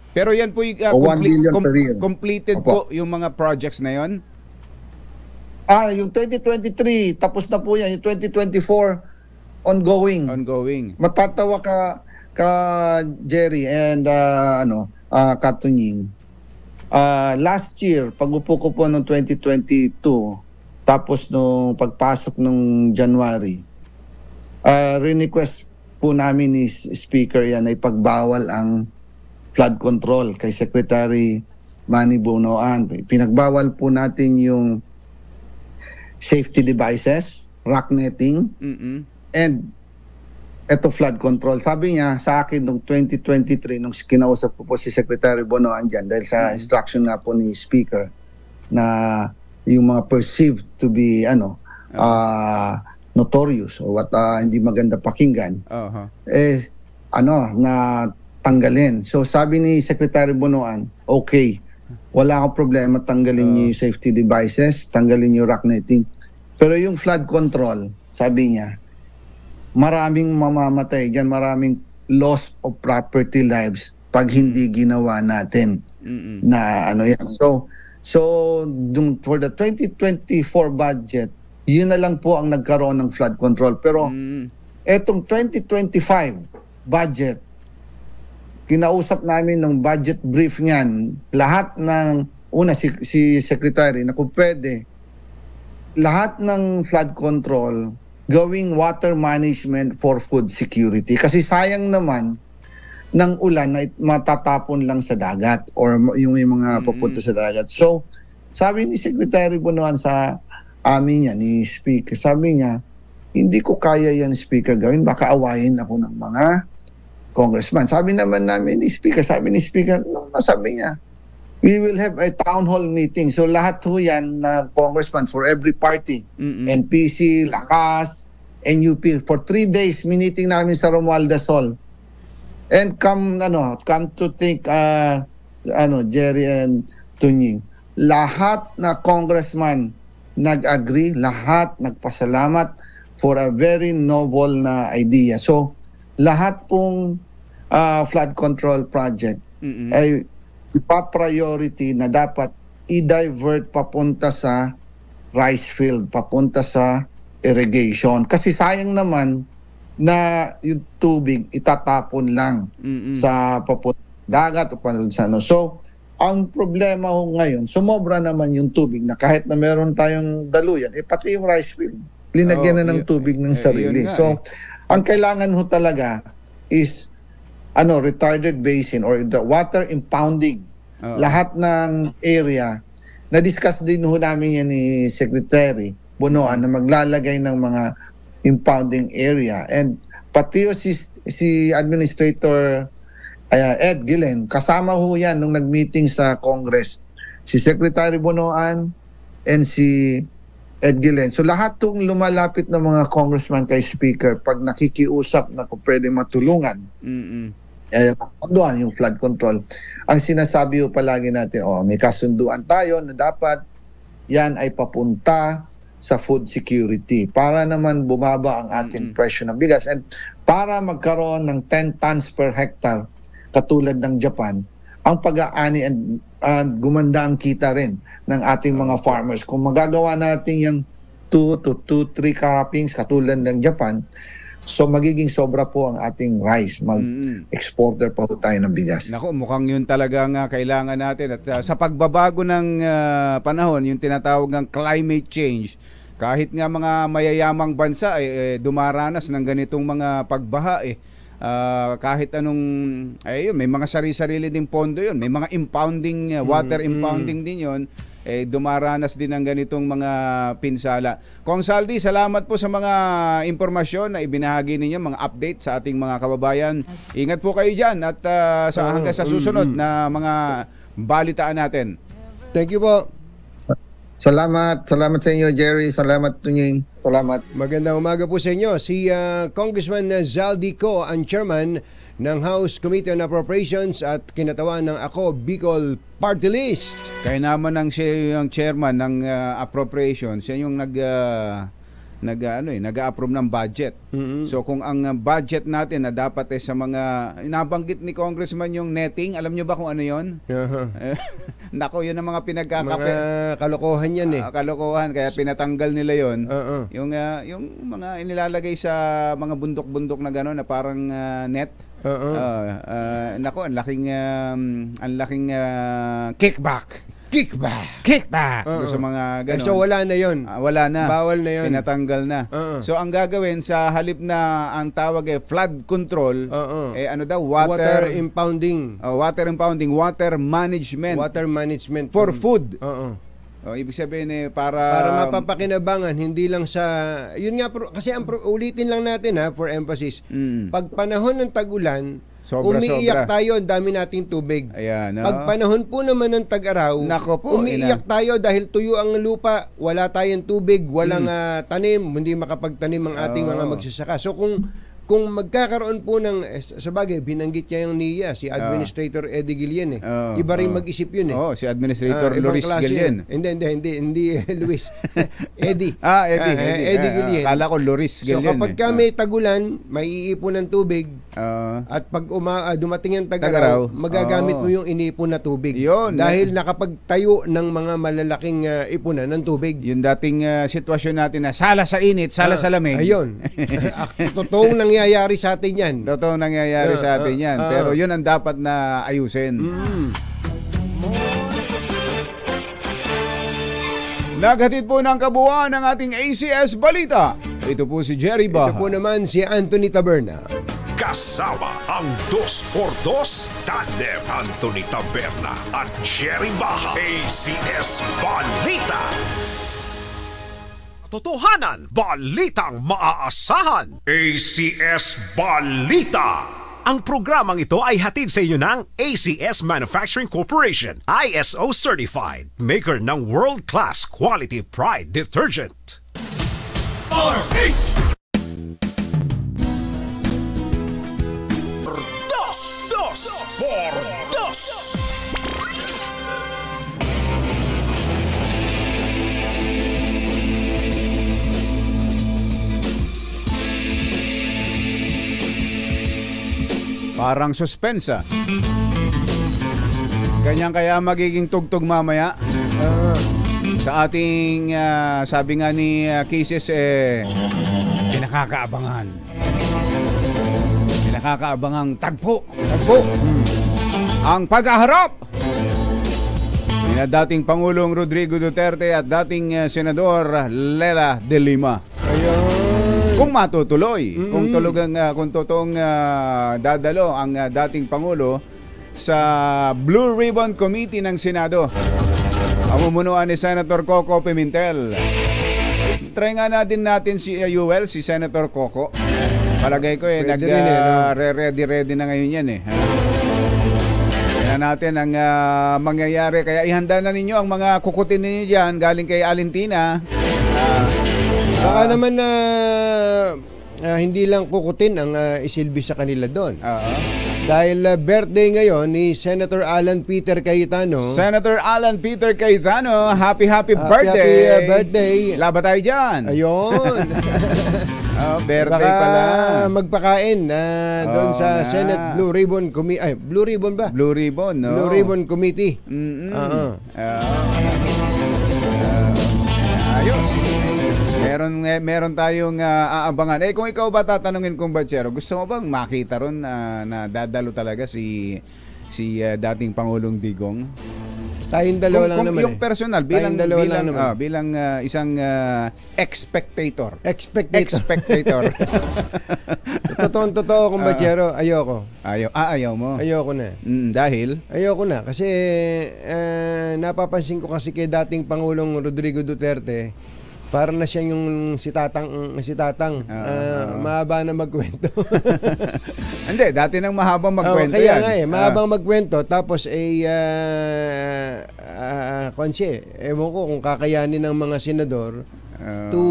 Pero yan po yung completed po yung mga projects na yon? Yung 2023, tapos na po yan. Yung 2024, ongoing. Matatawa ka Jerry and Katunying. Last year, pag-upo ko po noong 2022, tapos nung pagpasok nung January, request po namin ni Speaker yan ay pagbawal ang flood control kay Secretary Manny Bonoan. Pinagbawal po natin yung safety devices, rock netting, and flood control. Sabi niya sa akin noong 2023, nung kinausap ko po si Secretary Bonoan dyan, dahil sa instruction nga po ni Speaker na yung mga perceived to be notorious or what hindi maganda pakinggan, na tanggalin. So sabi ni Secretary Bonoan, okay, wala akong problema, tanggalin niyo yung safety devices, tanggalin niyo rock netting. Pero yung flood control, sabi niya, maraming mamamatay dyan, maraming loss of property lives pag hindi ginawa natin na yan. So for the 2024 budget, yun na lang po ang nagkaroon ng flood control. Pero etong 2025 budget, kinausap namin ng budget brief niyan, lahat ng, si Secretary, na kung pwede, lahat ng flood control, gawing water management for food security. Kasi sayang naman ng ulan na matatapon lang sa dagat or yung mga pupunta sa dagat. So, sabi ni Secretary Bonoan sa amin niya, ni Speaker, sabi niya, hindi ko kaya yan, Speaker, gawin. Baka awayin ako ng mga congressman. Sabi naman namin ni Speaker, sabi niya, we will have a town hall meeting. So lahat ho yan na congressman for every party, NPC, Lakas, NUP, for 3 days meeting namin sa Romualdez Hall. And come to think, Jerry and Tunying, lahat na congressman nag-agree, lahat nagpasalamat for a very noble na idea. So lahat pong flood control project ay ipa-priority na dapat i-divert papunta sa rice field, papunta sa irrigation. Kasi sayang naman na yung tubig itatapon lang sa papunta dagat o sa So, ang problema ho ngayon, sumobra naman yung tubig na kahit na meron tayong daluyan, pati yung rice field, linagyan na ng tubig ng sarili. So, ang kailangan ho talaga is retarded basin or the water impounding. Lahat ng area, na-discuss din ho namin yan ni Secretary Bonoan na maglalagay ng mga impounding area. And pati si Administrator Ed Guillen, kasama ho yan nung nag-meeting sa Congress si Secretary Bonoan, and si Ed Guillen. So lahat tong lumalapit na mga congressman kay Speaker, pag nakikiusap na kung pwede matulungan, yung flood control, ang sinasabi ko palagi natin, may kasunduan tayo na dapat yan ay papunta sa food security para naman bumaba ang ating presyo ng bigas, and para magkaroon ng 10 tons per hectare katulad ng Japan, ang pag-aani and gumanda ang kita rin ng ating mga farmers. Kung magagawa natin yung 2 to 3 croppings katulad ng Japan, so magiging sobra po ang ating rice. Mag-exporter pa po tayo ng bigas. Naku, mukhang yun talaga nga kailangan natin. At sa pagbabago ng panahon, yung tinatawag ng climate change, kahit nga mga mayayamang bansa dumaranas ng ganitong mga pagbaha kahit anong may mga sarili-sarili ding pondo yun, may mga impounding water impounding din yun, dumaranas din ng ganitong mga pinsala. Kong Saldi, salamat po sa mga impormasyon na ibinahagi ninyo, mga update sa ating mga kababayan. Ingat po kayo dyan at hanggang sa susunod na mga balitaan natin. Thank you po. Salamat sa inyo, Jerry. Salamat, Tunying. Salamat. Magandang umaga po sa inyo. Si Congressman Zaldi Co, ang chairman ng House Committee on Appropriations at kinatawan ng Ako Bicol Party List. Kaya naman siya yung chairman ng appropriations, siya yung nag-approve ng budget. So kung ang budget natin na dapat sa mga nabanggit ni Congressman yung netting, alam nyo ba kung ano yon? Nako, yun ang mga mga kalokohan yan kalokohan, kaya pinatanggal nila yon. Yung mga inilalagay sa mga bundok-bundok na gano'n na parang net. Nako, ang laking kickback. Sa mga ganun. So wala na yun. Wala na. Bawal na yun. Pinatanggal na. So ang gagawin sa halip na ang tawag flood control, water impounding. Water impounding, water management for food. Ibig sabihin para mapapakinabangan, hindi lang sa yun nga, kasi ulitin lang natin for emphasis. Pag panahon ng tag-ulan, umiiyak tayo, dami nating tubig. Ayan, Pag panahon po naman ng tag-araw, umiiyak tayo dahil tuyo ang lupa, wala tayong tubig, walang tanim, hindi makapagtanim ang ating mga magsasaka. So kung magkakaroon po ng, sabagay, binanggit niya yung NIA, si Administrator Eddie Guillen iba rin mag-isip yun si Administrator Luis Guillen. Hindi Luis. Eddie. Eddie Guillen. Kala ko Luis Guillen. So kapag may tagulan, may iipon ng tubig, at pag dumating yung tag-araw, magagamit mo yung inipon na tubig. Yun, dahil nakapagtayo ng mga malalaking ipunan ng tubig. Yung dating sitwasyon natin na sala sa init, sala sa lamig. Ayun. Totoong nangyayari sa atin yan. Totoong nangyayari sa atin yan. Pero yun ang dapat na ayusin. Naghatid po ng kabuuan ng ating ACS Balita. Ito po si Jerry Baha. Ito po naman si Anthony Taberna. Kasama ang 2x2 tandem Anthony Taberna at Jerry Baha. ACS Balita. Totohanan, balitang maaasahan. ACS Balita. Ang programang ito ay hatid sa inyo ng ACS Manufacturing Corporation, ISO certified, maker ng world-class quality Pride detergent. RH! Dos por dos. Parang suspensa. Ganyan kaya magiging tugtog mamaya. Sa ating, sabi nga ni Cases, pinakakaabangan. Pinakakaabangang tagpo. Ang paghaharap ni dating Pangulong Rodrigo Duterte at dating Senador Lela de Lima. Kung matutuloy, kung totoong dadalo ang dating Pangulo sa Blue Ribbon Committee ng Senado, pamumunuan ni Senator Coco Pimentel. Try nga natin si Yuel, si Senator Coco. Palagay ko ready na ngayon yan Tingnan natin ang mangyayari. Kaya ihanda na ninyo ang mga kukutin ninyo dyan galing kay Alintina. Baka naman na hindi lang kukutin ang isilbi sa kanila doon. Dahil birthday ngayon ni Senator Alan Peter Cayetano. Senator Alan Peter Cayetano, happy birthday! Happy birthday! Laba tayo dyan! Ayun! Birthday baka pala. magpakain doon sa Senate Blue Ribbon Committee. Ay, Blue Ribbon ba? Blue Ribbon, no? Blue Ribbon Committee. Ayos. Meron tayong aabangan. Kung ikaw ba tatanungin kong Batchero, gusto mo bang makita ron na dadalo talaga si dating Pangulong Digong? Tayong dalawa lang naman. Yung personal bilang isang spectator. Spectator. Totoo kung Batchero, ayoko. Ayaw mo. Ayoko na. Dahil? Ayoko na kasi napapansin ko kasi kay dating Pangulong Rodrigo Duterte, para na siya yung si Tatang. Mahaba na magkwento. Hindi, dati nang mahabang magkwento kaya yan. Nga mahabang magkwento. Tapos ewan ko kung kakayanin ng mga senador to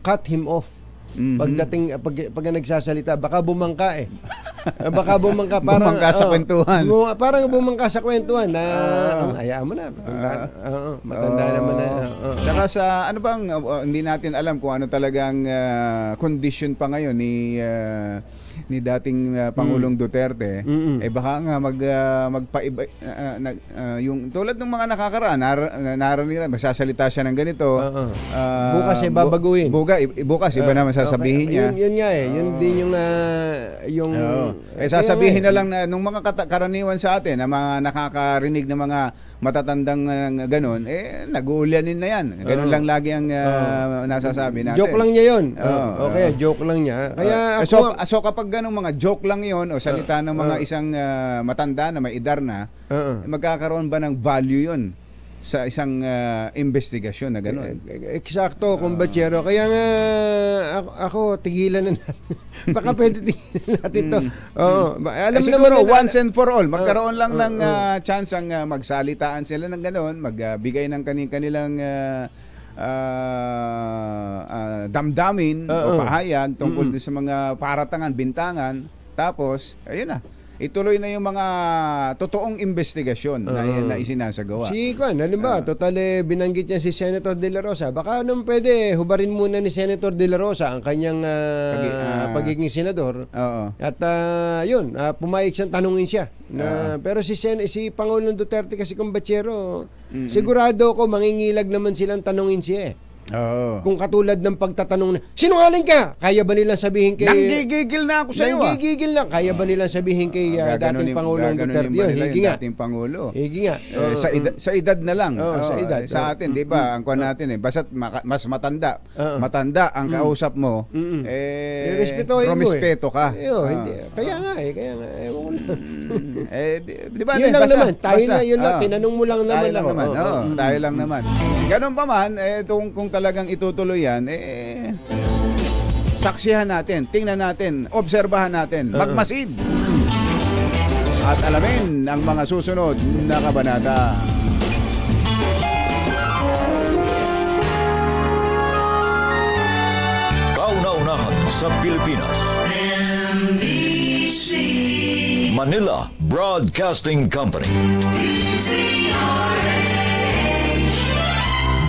cut him off. Pagdating pag nagsasalita baka bumangka baka bumangka parang bumangka sa kwentuhan. Parang bumangka sa kwentuhan na hayaan mo na matanda naman na. Tsaka sa ano bang hindi natin alam kung ano talagang condition pa ngayon ni dating Pangulong Duterte. Baka nga magpaiba yung tulad ng mga nakakaraan naroon nila magsasalita siya ng ganito. Bukas babaguhin. Bukas iba naman sasabihin niya. Yun nga yun din yung sasabihin na lang na nung mga karaniwan sa atin na mga nakakarinig ng mga matatandang ganun, nag-uulyanin na yan. Ganun lang lagi ang nasasabi natin. Joke lang niya yun. Okay, joke lang niya. Kaya so kapag ganung mga joke lang yon o salita ng mga isang matanda na may edad na, magkakaroon ba ng value yon sa isang investigasyon na gano'n? Eksakto, Batchero. Kaya nga ako tigilan na natin. Baka pwede tigilan natin to. Alam siguro naman, once and for all, magkaroon lang ng chance ang magsalitaan sila ng gano'n, magbigay ng kanilang damdamin o pahayag tungkol sa mga paratangan, bintangan. Tapos, ayun na. Ituloy na yung mga totoong investigasyon na isinasagawa. Si Kwan, halimbawa, binanggit niya si Senator De La Rosa. Baka naman pwede, hubarin muna ni Senator De La Rosa ang kanyang pagiging senador. At yun, pumayag siyang tanungin siya. Pero si Pangulong Duterte kasi kung Batchero, sigurado ko mangingilag naman silang tanungin siya Kung katulad ng pagtatanong na, sinungaling ka! Kaya ba nilang sabihin kay... Nanggigigil na ako sa iyo. Nanggigigil na. Kaya ba nilang sabihin kay dating Pangulong Duterte? Higi nga. Dating Pangulo. Higi nga. Sa edad na lang. Sa edad. Sa atin, di ba? Ang kuwan natin basta't mas matanda. Matanda ang kausap mo. Rumispeto ka. Kaya nga. Di ba? Yun lang naman. Tayo na, yun lang. Tinanong mo lang naman ako. Tayo lang naman. Ganun pa man, kung talagang itutuloy yan, saksihan natin, tingnan natin, obserbahan natin, magmasid. At alamin ang mga susunod na kabanata. Kauna-unahan sa Pilipinas. NBC Manila Broadcasting Company.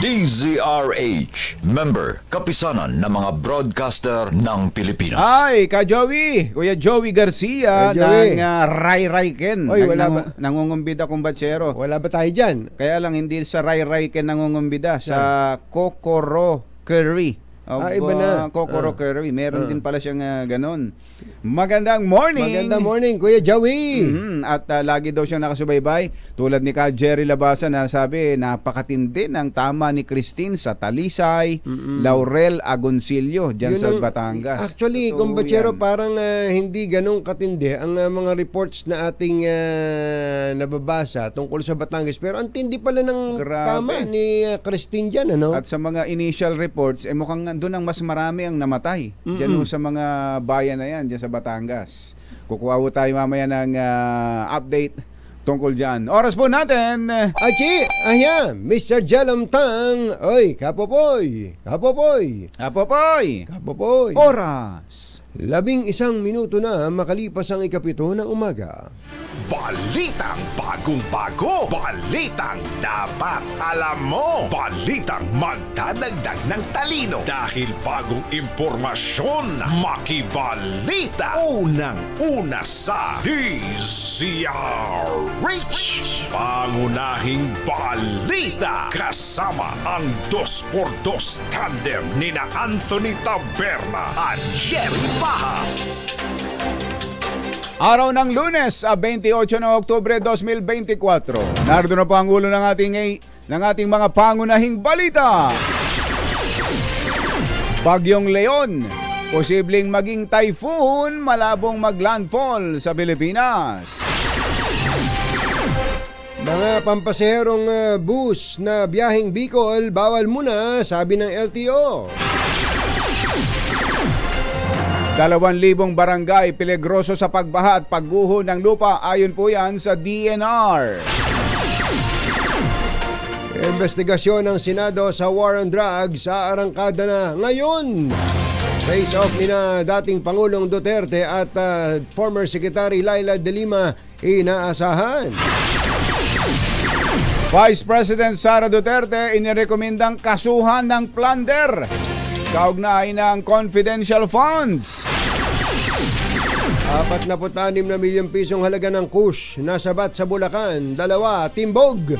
DZRH, member, kapisanan ng mga broadcaster ng Pilipinas. Ay, Kuya Joey Garcia ng Ray Ken. Oy, wala ba? Nangungumbida kong Batchero. Wala ba tayo dyan? Kaya lang hindi sa Ray Ken nangungumbida, sa Kokoro Curry. Iba na. Kokoro Curry. Meron din pala siyang ganon. Magandang morning! Magandang morning, Kuya Joey! At lagi daw siyang nakasubaybay. Tulad ni Ka Jerry Labasa na sabi, napakatindi ng tama ni Christine sa Talisay, Laurel Agoncillo, dyan sa Batangas. Actually, kung Batchero, parang hindi ganong katindi ang mga reports na ating nababasa tungkol sa Batangas. Pero ang tindi pala ng tama ni Christine dyan, ano? At sa mga initial reports, mukhang doon ang mas marami ang namatay. Dyan sa mga bayan na yan, dyan sa Batangas. Kukuha tayo mamaya ng update tungkol dyan. Oras po natin. Achi, ayan, Mr. Jelom Tang. Oy, kapopoy. Oras. 11 minuto na makalipas ang 7 ng umaga. Balitang bagong-bago. Balitang dapat alam mo. Balitang magdadagdag ng talino. Dahil bagong impormasyon, makibalita. Unang-una sa DZRH. Pangunahing balita. Kasama ang 2x2 tandem nina Anthony Taberna at Jerry Baha. Araw ng Lunes, 28 ng Oktubre 2024. Narito na po ang ulo ng ating mga pangunahing balita. Bagyong Leon, posibleng maging typhoon, malabong maglandfall sa Pilipinas. Mga pampasaherong bus na biyaheng Bicol, bawal muna, sabi ng LTO. 2,000 barangay peligroso sa pagbaha at pagguho ng lupa, ayon po yan sa DNR. Investigasyon ng Senado sa war on drugs sa arangkada na ngayon. Face off ni na dating Pangulong Duterte at former Secretary Laila De Lima inaasahan. Vice President Sara Duterte inirekomendang kasuhan ng plunder kaugnay ng confidential funds. 46 na milyong pisong halaga ng kush nasabat sa Bulacan, 2 timbog.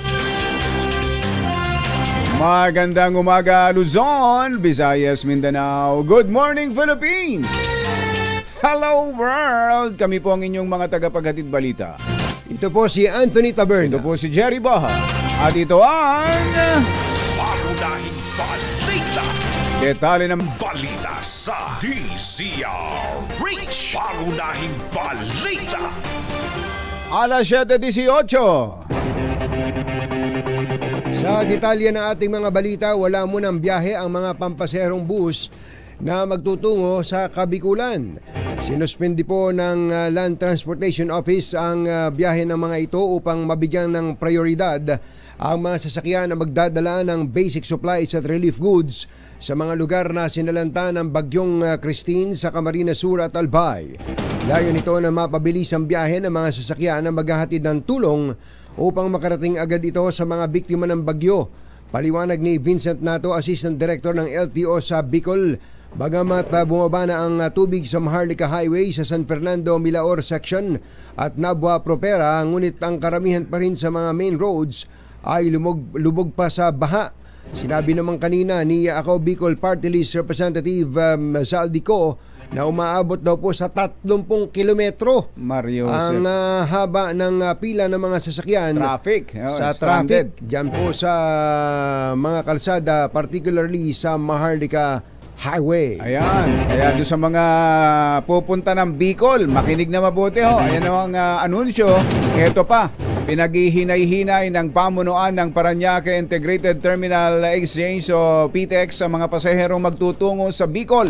Magandang umaga Luzon, Visayas, Mindanao. Good morning Philippines. Hello world. Kami po ang inyong mga tagapaghatid balita. Ito po si Anthony Taberna. Ito po si Jerry Baha. At ito ang Pangunahing balita. detalye ng Balita sa DZRH. Pangunahing balita. alas 7:18. Sa detalye ng ating mga balita, wala munang biyahe ang mga pampaserong bus na magtutungo sa Kabikulan. Sinuspindi po ng Land Transportation Office ang biyahe ng mga ito upang mabigyan ng prioridad ang mga sasakyan na magdadala ng basic supplies at relief goods sa mga lugar na sinalanta ng Bagyong Christine sa Camarines Sur at Albay. Layo nito na mapabilis ang biyahe ng mga sasakyan na maghahatid ng tulong upang makarating agad ito sa mga biktima ng bagyo. Paliwanag ni Vincent Nato, Assistant Director ng LTO sa Bicol. Bagamat bumaba na ang tubig sa Maharlika Highway sa San Fernando Milaor section at Nabua Propera, ngunit ang karamihan pa rin sa mga main roads ay lubog pa sa baha. Sinabi naman kanina ni Ako Bicol Party List Representative Zaldico na umaabot daw po sa 30 kilometro ang haba ng pila ng mga sasakyan sa traffic dyan po sa mga kalsada, particularly sa Maharlika Highway. Ayan, kaya doon sa mga pupunta ng Bicol, makinig na mabuti ho. Ayan ang anunsyo. Ito pa, pinaghihinay-hinay ng pamunuan ng Parañaque Integrated Terminal Exchange o PTEX sa mga pasaherong magtutungo sa Bicol.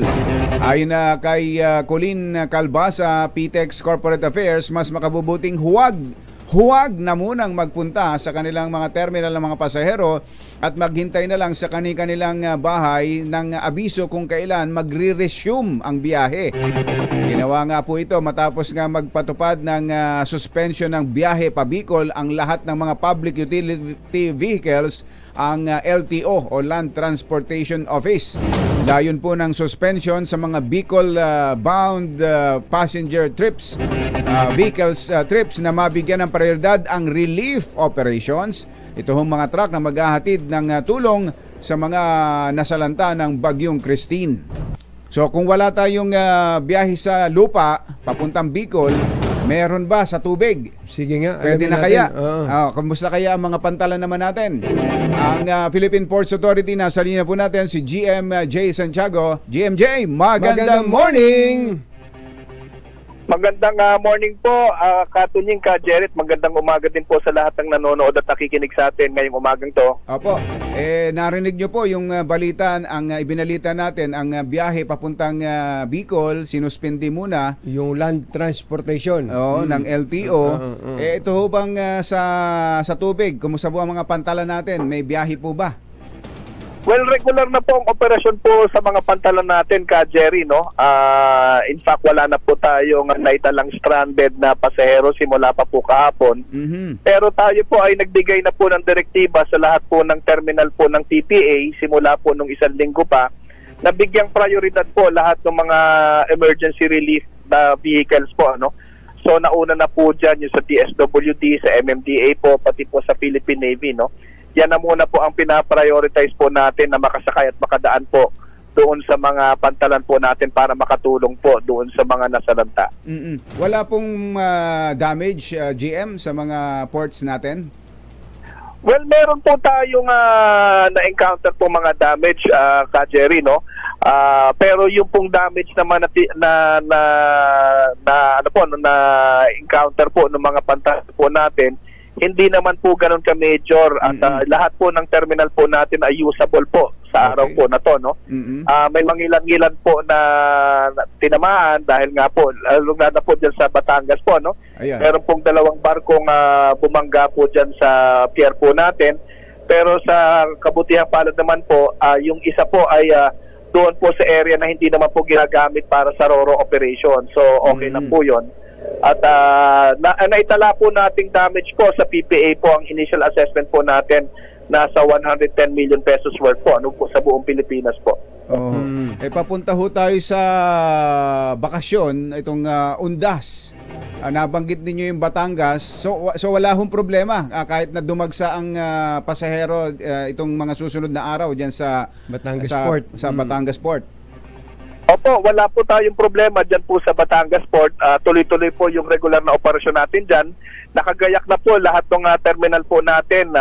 Ayon na kay Colin Calbasa, PTEX Corporate Affairs, mas makabubuting huwag na munang magpunta sa kanilang mga terminal ng mga pasahero at maghintay na lang sa kanilang bahay ng abiso kung kailan magre-resume ang biyahe. Ginawa nga po ito matapos nga magpatupad ng suspension ng biyahe pa Bicol ang lahat ng mga public utility vehicles, ang LTO o Land Transportation Office. Layon po ng suspension sa mga Bicol bound passenger trips, vehicles trips na mabigyan ng prioridad ang relief operations. Ito hong mga truck na maghahatid ng tulong sa mga nasalanta ng Bagyong Christine. So kung wala tayong biyahe sa lupa papuntang Bicol, meron ba sa tubig? Sige nga. Pwede na kaya? Kumusta kaya ang mga pantalan naman natin? Ang Philippine Ports Authority, nasa linya po natin si GMJ Santiago. GMJ, magandang morning! Magandang morning po, Katunying, Ka Jared. Magandang umaga din po sa lahat ng nanonood at nakikinig sa atin ngayong umagang to. Opo, narinig nyo po yung balitan, ang ibinalita natin, ang biyahe papuntang Bicol, sinuspindi muna. Yung land transportation. Oo, ng LTO. Ito ho bang sa tubig, kumusta po ang mga pantalan natin? May biyahe po ba? Well, regular na po ang operasyon po sa mga pantalan natin, Ka Jerry, no? In fact, wala na po tayong naitalang stranded na pasahero simula pa po kahapon. Pero tayo po ay nagbigay na po ng direktiba sa lahat po ng terminal po ng TPA simula po nung 1 linggo pa, na bigyang prioridad po lahat ng mga emergency relief na vehicles po, ano? So, nauna na po dyan yung sa DSWD, sa MMDA po, pati po sa Philippine Navy, no? Yan na muna po ang pinaprioritize po natin na makasakay at makadaan po doon sa mga pantalan po natin para makatulong po doon sa mga nasalanta. Wala pong damage, GM, sa mga ports natin? Well, meron po tayong na-encounter po mga damage, Ka Jerry, no? Pero yung pong damage naman na encounter po ng mga pantalan po natin, hindi naman po ganun ka-major at lahat po ng terminal po natin ay usable po sa araw po na to, no? May mangilan-ngilan po na tinamaan dahil nga po, lalo na po dyan sa Batangas po, no? Meron pong 2 barkong bumangga po dyan sa pier po natin. Pero sa kabutihang palad naman po, yung isa po ay doon po sa area na hindi naman po ginagamit para sa RoRo operation. So, okay na po yun. At naitala po nating damage po sa PPA po, ang initial assessment po natin nasa 110 million pesos worth po, ano po sa buong Pilipinas po. Papunta ho tayo sa bakasyon, itong Undas. Nabanggit ninyo yung Batangas. So wala hong problema kahit na dumagsa ang pasahero itong mga susunod na araw diyan sa Batangas Port. Sa Batangas Port. Opo, wala po tayong problema dyan po sa Batangas Port. Tuloy-tuloy po yung regular na operasyon natin dyan. Nakagayak na po lahat ng terminal po natin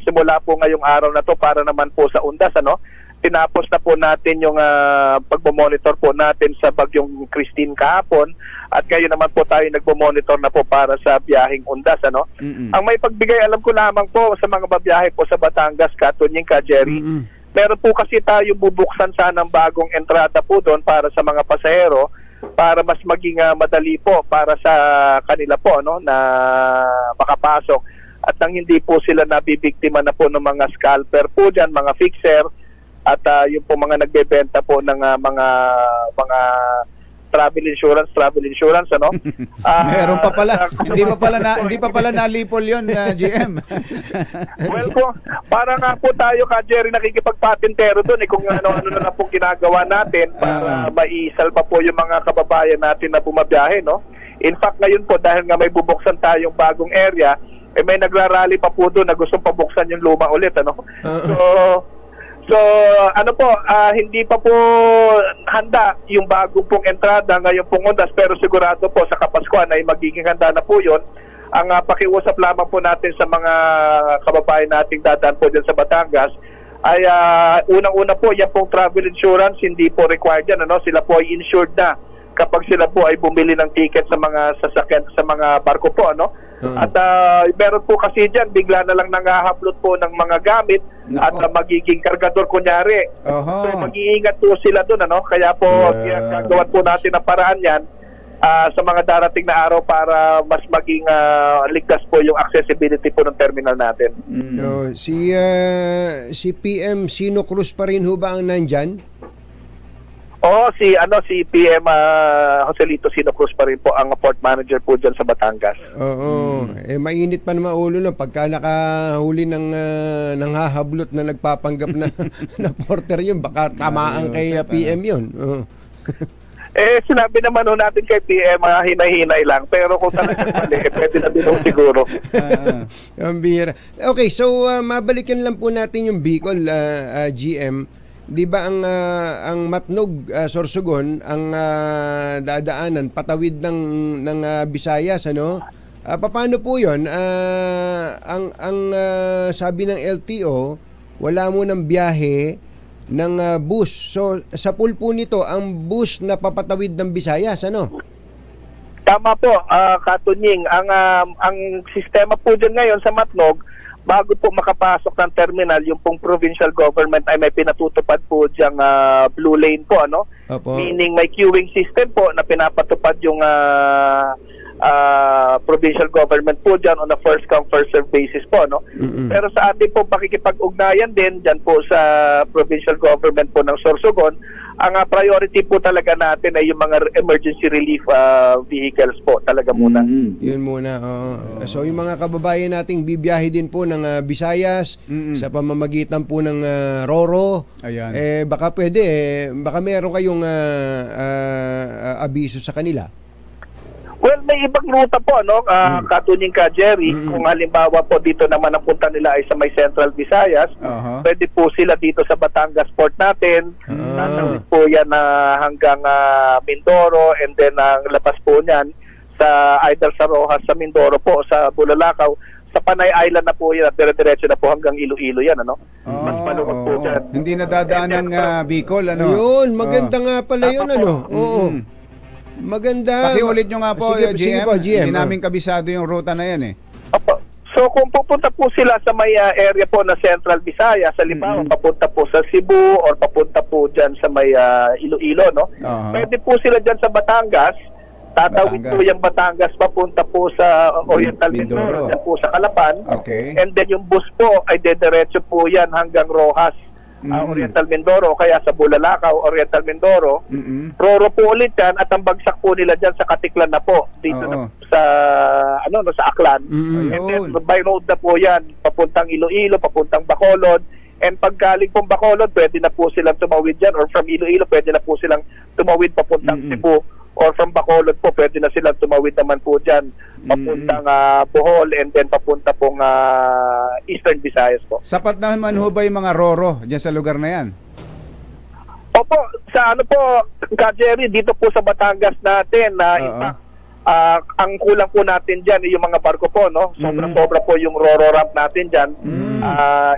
simula po ngayong araw na to para naman po sa Undas, ano? Tinapos na po natin yung pagmomonitor po natin sa bagyong Christine kahapon at ngayon naman po tayo nagmomonitor na po para sa biyaheng Undas, ano? Ang may pagbigay alam ko lamang po sa mga babiyahe po sa Batangas, Katunying, Ka Jerry, meron po kasi tayo bubuksan sanang bagong entrada po doon para sa mga pasahero para mas maging madali po para sa kanila po, no, na makapasok at nang hindi po sila nabibiktima na po ng mga scalper po dyan, mga fixer at yung po mga nagbebenta po ng mga travel insurance, ano? Meron pa pala. Hindi pa pala nalipol 'yon, GM. Well po, para nga po tayo, Ka Jerry, nakikipagpatintero doon kung ano-ano na po ginagawa natin para maisalba po yung mga kababayan natin na bumabiyahe, no? In fact, ngayon po dahil nga may bubuksan tayong bagong area, may nagrarally pa po doon na gustong pabuksan yung luma ulit, ano? So, ano po, hindi pa po handa yung bagong pong entrada ngayong pong Undas, pero sigurado po sa Kapaskuhan ay magiging handa na po yun. Ang pakiusap lamang po natin sa mga kababayan nating dadaan po dyan sa Batangas ay unang-una po, yan pong travel insurance, hindi po required yan, ano? Sila po ay insured na kapag sila po ay bumili ng ticket sa mga sasakyan, sa mga barko po, ano? At meron po kasi dyan, bigla na lang nangahablot po ng mga gamit at magiging kargador kunyari. So mag-iingat po sila doon, ano? Kaya po gagawan po natin ang paraan yan sa mga darating na araw para mas maging ligtas po yung accessibility po ng terminal natin. Si PM Sino Cruz pa rin ho ba ang nandyan? Si PM Joselito Sino Cruz pa rin po ang port manager po dyan sa Batangas. Mainit pa naman ulo na pagka nakahuli ng hahablot na nagpapanggap na porter yun, baka tamaan kay PM yun. Sinabi naman natin kay PM, hinay-hinay lang, pero kung talagang mali, pwede na din siguro. Ang bihira. Okay, so mabalikan lang po natin yung Bicol, GM. Di ba ang Matnog, Sorsogon ang dadaanan patawid ng Visayas, ano? Paano po 'yon? Ang sabi ng LTO, wala mo ng biyahe ng bus. So sa pool po nito ang bus na papatawid ng Visayas, ano? Tama po, Katunying. Ang sistema po dyan ngayon sa Matnog, bago po makapasok ng terminal, yung pong provincial government ay may pinatutupad po diyang blue lane po, ano? Opo. Meaning may queuing system po na pinapatupad yung provincial government po dyan on a first come first serve basis po, no? Pero sa ating po pakikipag-ugnayan din dyan po sa provincial government po ng Sorsogon, ang priority po talaga natin ay yung mga emergency relief vehicles po talaga muna. Yun muna. So yung mga kababayan nating bibiyahe din po ng Visayas sa pamamagitan po ng Roro. Ayan. Baka pwede, baka meron kayong abiso sa kanila. Well, may ibang ruta po, no? Katunying ka, Jerry. Kung halimbawa po dito naman ang punta nila ay sa may Central Visayas, pwede po sila dito sa Batangas Port natin. Tatawid po yan hanggang Mindoro, and then ang labas po niyan sa either sa Rojas, sa Mindoro po, sa Bulalakaw. Sa Panay Island na po yan at dire-diretso na po hanggang Iloilo yan, ano? Mas maluwag po dyan. Hindi nadadaan ng Bicol, ano? Yun, maganda nga pala yun, ano? Oo. Maganda. Pakiulit nyo nga po, Sige GM. po, GM. Hindi namin kabisado yung ruta na yan, eh. Opo. So kung pupunta po sila sa may area po na Central Visayas, halimbawa papunta po sa Cebu or papunta po dyan sa may Iloilo, no? Pwede po sila dyan sa Batangas. Tatawid po yung Batangas papunta po sa Oriental Mindoro, dyan po sa Calapan. Okay. And then yung bus po ay dediretso po yan hanggang Rojas, Oriental Mindoro, kaya sa Bulalakaw, Oriental Mindoro. Roro po ulit yan at ang bagsak po nila dyan sa Katiklan na po dito na, sa Aklan. And then by road na po yan papuntang Iloilo, papuntang Bacolod. And pag galing pong Bacolod, pwede na po silang tumawid dyan, or from Iloilo pwede na po silang tumawid papuntang Cebu, or from Bacolod po pwede na silang tumawid naman po dyan papuntang Bohol, and then papunta pong Eastern Visayas po. Sapat naman ho ba yung mga Roro dyan sa lugar na yan? Opo, sa ano po, Jerry, dito po sa Batangas natin, in fact, ang kulang po natin dyan yung mga barko po, no? Sobra-sobra po yung Roro ramp natin dyan.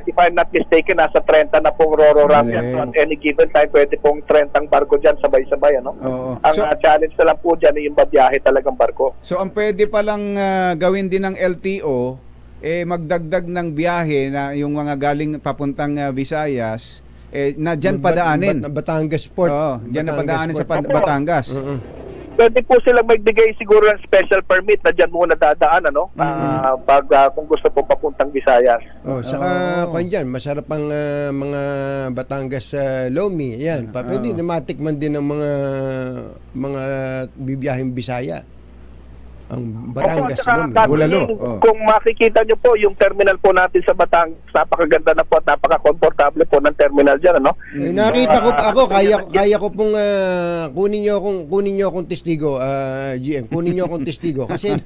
If I'm not mistaken, nasa 30 na pong Roro ramp yan. So at any given time, pwede pong 30 barko dyan, sabay-sabay, ano? Ang challenge na lang po dyan yung babiyahe talagang barko. So ang pwede palang gawin din ng LTO, magdagdag ng biyahe na yung mga galing papuntang Visayas, na dyan padaanin. Batangas Port. Dyan na padaanin sa Batangas. Pwede po silang magbigay siguro ng special permit na dyan muna dadaan, ano? Kung gusto po papuntang Visayas. Saka dyan, masarap ang mga Batangas Lomi. Yan, pwede na matikman din ng mga bibiyaheng Bisaya. Ang Batangas Lomi. Bulalo. Kung makikita nyo po yung terminal po natin sa Batangas, napakaganda na po at napaka-komportable po ng terminal dyan, ano? Nakita ko ako, kaya ko pong kunin niyo akong testigo, GM. Kunin niyo akong testigo kasi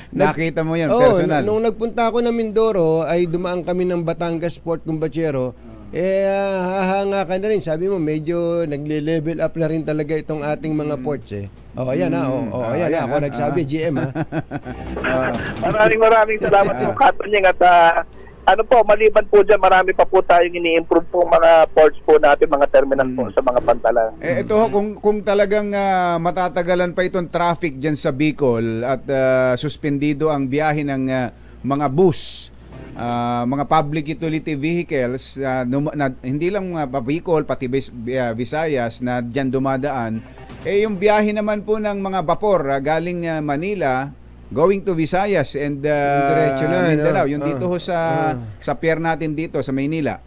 nakita mo yan personal. Nung nagpunta ako ng Mindoro ay dumaan kami ng Batangas Port Kumbachero. Hahanga ka na rin. Sabi mo, medyo nagle-level up na rin talaga itong ating mga ports, eh. Ayan ako nagsabi, GM, ha. Maraming salamat po, Katunying, at ano po, maliban po dyan, marami pa po tayong ini-improve po mga ports po natin, mga terminal po sa mga pantalan. Ito ho, kung talagang matatagalan pa itong traffic dyan sa Bicol at suspendido ang biyahe ng mga bus, mga public utility vehicles, hindi lang Bicol, pati Visayas na dyan dumadaan, yung biyahe naman po ng mga vapor galing Manila going to Visayas and Mindanao, yung dito ho sa pier natin dito sa Maynila.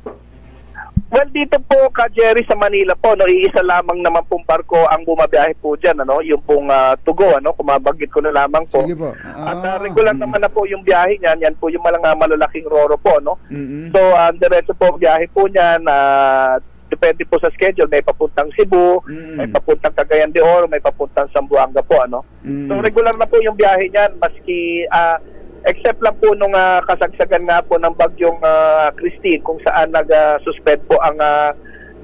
Well, dito po, Jerry, sa Manila po, no, iisa lamang naman pong barko ang bumabiyahe po dyan, ano, yung pong Tugo, ano, kumabagit ko na lamang po. Sige po. At regular naman na po yung biyahe niyan, yan po yung malalaking Roro po, no. So, diretso po biyahe po niyan, depende po sa schedule, may papuntang Cebu, may papuntang Cagayan de Oro, may papuntang Zamboanga po, ano. So, regular na po yung biyahe niyan, maski except lang po nung kasagsagan nga po ng bagyong Christine, kung saan nag-suspend po ang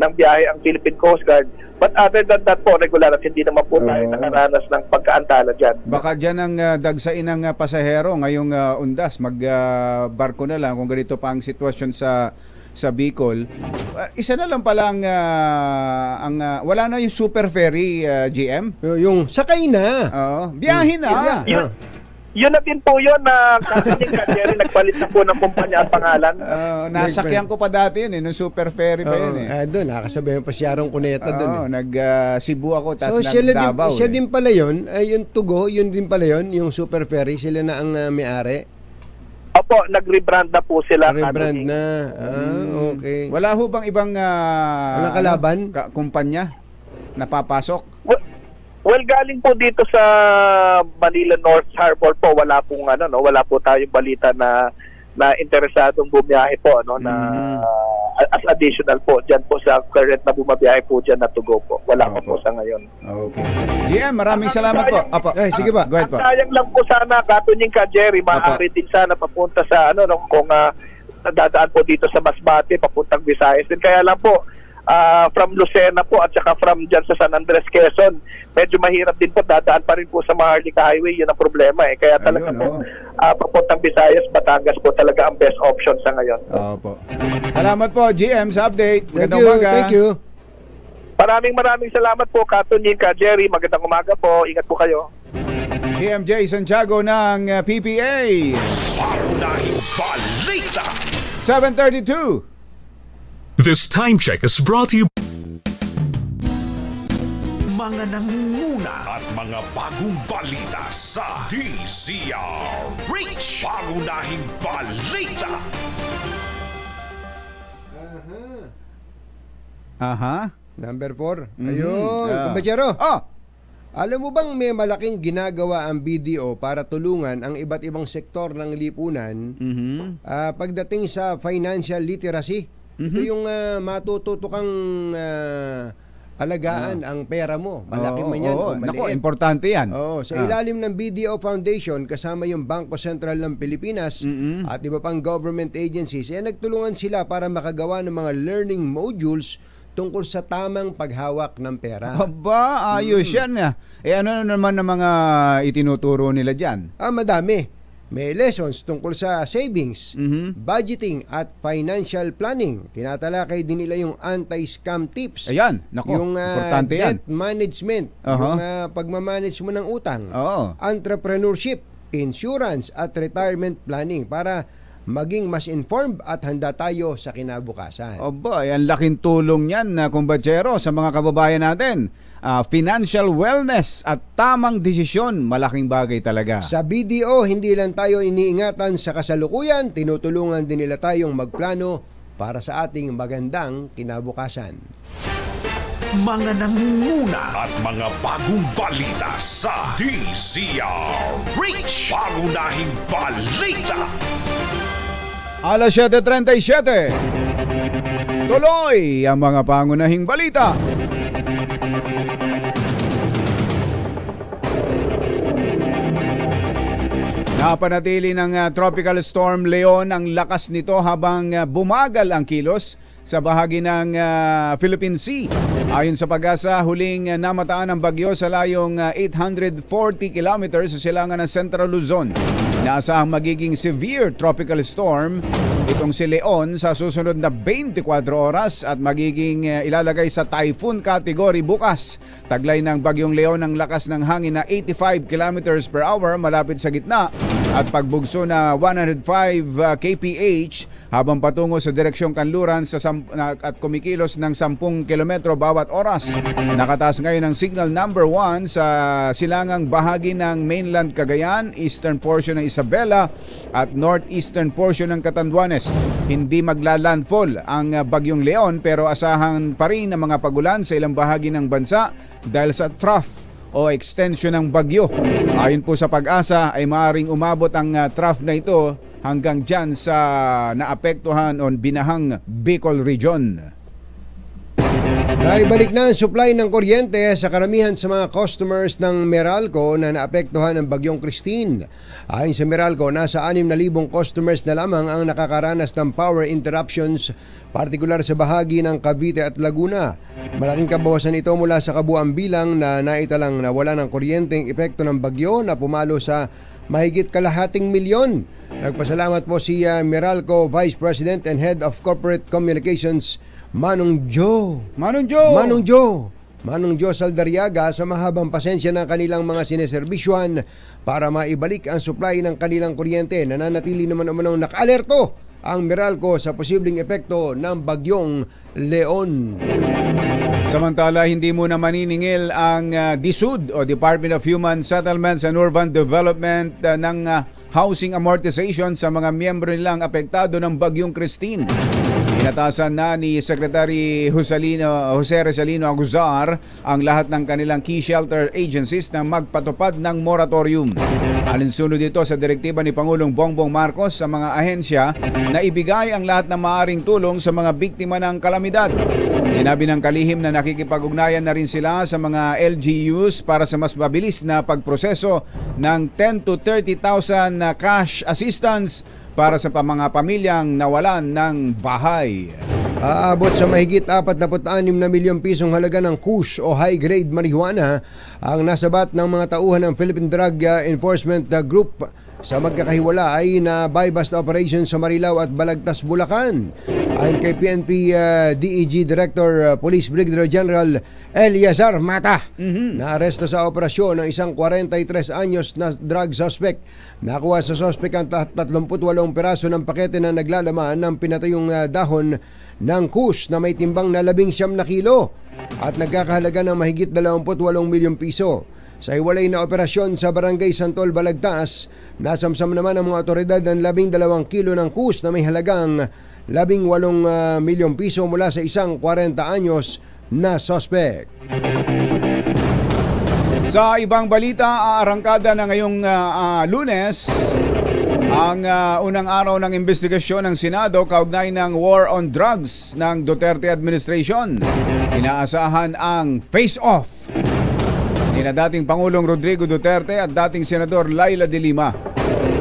ng biyahe ang Philippine Coast Guard. But other than that po, regular at hindi naman po tayo nakaranas ng pagkaantala dyan. Baka dyan ang dagsain ng pasahero ngayong undas, magbarko na lang kung ganito pa ang sitwasyon sa sa Bicol. Isa na lang pala wala na yung super ferry, GM. Yung sakay na. Oo, biyahe na. Yun na din po yun na kakaning Jerry, nagpalit na po ng kumpanya at pangalan. Nasakyan ko pa dati yun, nung super ferry pa yun eh. Doon, nakasabay pa si Sharon Cuneta doon. Nag-Cebu ako, tapos Davao. Siya din pala yun, yung Tugo, yun din pala yun, yung super ferry, sila na ang may-ari. Opo, nag-rebrand na po sila. Rebrand na. Okay. Wala ho bang ibang walang kalaban? Kumpanya napapasok? Well, galing po dito sa Manila North Harbor po, wala po tayong balita na interesadong bumiyahe po na as additional po diyan po sa current na bumabiyahe po diyan na Tugo po. Wala pa po sa ngayon. Okay. GM, maraming salamat po. Sige ba? Go ahead po. Sayang lang po sana katunying ka Jerry, maaari din sana papunta sa kung dadaan po dito sa Masbate papuntang Visayas. Din kaya lang po from Lucena po at saka from dyan sa San Andres, Quezon, medyo mahirap din po, dadaan pa rin po sa Maharlika Highway, yun ang problema eh. Kaya talaga po, papuntang Visayas, Batangas po talaga ang best option sa ngayon. Opo. Salamat po, GM, sa update. Magandang umaga. Thank you. Maraming salamat po, Katunying, Ka Jerry. Magandang umaga po. Ingat po kayo. GMJ Santiago ng PPA. Paunahing balita. 7:32. This time check is brought to you Mga nangunguna at mga bagong balita sa DZRH. Paunahing balita. Number 4. Ayun, kumpatsero. Alam mo bang may malaking ginagawa ang BDO para tulungan ang iba't ibang sektor ng lipunan pagdating sa financial literacy? Ito yung matututo kang alagaan ang pera mo. Malaki man yan o maliit. Nako, importante yan. Sa ilalim ng BDO Foundation, kasama yung Bangko Sentral ng Pilipinas at iba pang government agencies, nagtulungan sila para makagawa ng mga learning modules tungkol sa tamang paghawak ng pera. Aba, ayos yan. Ano naman ang mga itinuturo nila dyan? Madami. May lessons tungkol sa savings, budgeting at financial planning. Tinatalakay din nila yung anti-scam tips. Ayan, nako, yung importante yan. debt management, yung pagmamanage mo ng utang, entrepreneurship, insurance at retirement planning para maging mas informed at handa tayo sa kinabukasan. Aba, yan laking tulong yan na kumbatsero sa mga kababayan natin. Financial wellness at tamang desisyon, malaking bagay talaga. Sa BDO, hindi lang tayo iniingatan sa kasalukuyan, tinutulungan din nila tayong magplano para sa ating magandang kinabukasan. Mga nangunguna at mga bagong balita sa DZRH. Paunahing balita. Alas 7:37. Tuloy ang mga pangunahing balita. Napanatili ng Tropical Storm Leon ang lakas nito habang bumagal ang kilos sa bahagi ng Philippine Sea. Ayon sa Pag-asa, huling namataan ang bagyo sa layong 840 kilometers sa silangan ng Central Luzon. Inaasahang magiging severe tropical storm itong si Leon sa susunod na 24 oras at magiging ilalagay sa typhoon category bukas. Taglay ng bagyong Leon ang lakas ng hangin na 85 kilometers per hour malapit sa gitna at pagbugso na 105 kph habang patungo sa direksyong kanluran at kumikilos ng 10 kilometro bawat oras. Nakataas ngayon ang signal number 1 sa silangang bahagi ng mainland Cagayan, eastern portion ng Isabela at northeastern portion ng Catanduanes. Hindi maglalandfall ang bagyong Leon pero asahan pa rin ang mga pagulan sa ilang bahagi ng bansa dahil sa trough o extension ng bagyo. Ayon po sa Pag-asa ay maaaring umabot ang trough na ito hanggang dyan sa naapektuhan o binahang Bicol Region. Naibalik na ang supply ng kuryente sa karamihan sa mga customers ng Meralco na naapektuhan ng bagyong Christine. Ayon sa Meralco, nasa 6,000 customers na lamang ang nakakaranas ng power interruptions, partikular sa bahagi ng Cavite at Laguna. Malaking kabawasan ito mula sa kabuang bilang na naitalang nawala ng kuryenteng epekto ng bagyo na pumalo sa mahigit kalahating milyon. Nagpasalamat po si Meralco Vice President and Head of Corporate Communications Manong Joe Saldariaga sa mahabang pasensya ng kanilang mga sineserbisyuhan para maibalik ang supply ng kanilang kuryente. Nananatili naman umanong naka-alerto ang Meralco sa posibleng epekto ng bagyong Leon. Samantala, hindi muna maniningil ang DSUD o Department of Human Settlements and Urban Development ng housing amortization sa mga miyembro nilang apektado ng bagyong Christine. Inatasan na ni Secretary Jose Rizalino Aguzar ang lahat ng kanilang key shelter agencies na magpatupad ng moratorium. Alinsunod dito sa direktiba ni Pangulong Bongbong Marcos sa mga ahensya na ibigay ang lahat ng maaaring tulong sa mga biktima ng kalamidad. Sinabi ng kalihim na nakikipag-ugnayan na rin sila sa mga LGUs para sa mas mabilis na pagproseso ng 10 to 30,000 na cash assistance para sa mga pamilyang nawalan ng bahay. Aabot sa mahigit 46 na milyong pisong halaga ng kush o high-grade marijuana ang nasabat ng mga tauhan ng Philippine Drug Enforcement Group sa magkakahiwalay na buy-bust operation sa Marilao at Balagtas, Bulacan. Ayon kay PNP DEG Director Police Brigadier General Eliazar Mata, naaresto sa operasyon ng isang 43 anyos na drug suspect. Nakuha sa suspect ang 38 piraso ng pakete na naglalaman ng pinatayong dahon ng kush na may timbang na 19 na kilo at nagkakahalaga ng mahigit 28 milyong piso. Sa hiwalay na operasyon sa Barangay Santol, Balagtas, nasamsam naman ang mga otoridad ng 12 kilo ng kus na may halagang 18 milyong piso mula sa isang 40 anyos na suspect. Sa ibang balita, aarangkada na ngayong Lunes ang unang araw ng investigasyon ng Senado kaugnay ng war on drugs ng Duterte administration. Inaasahan ang face-off na dating Pangulong Rodrigo Duterte at dating Senador Laila de Lima.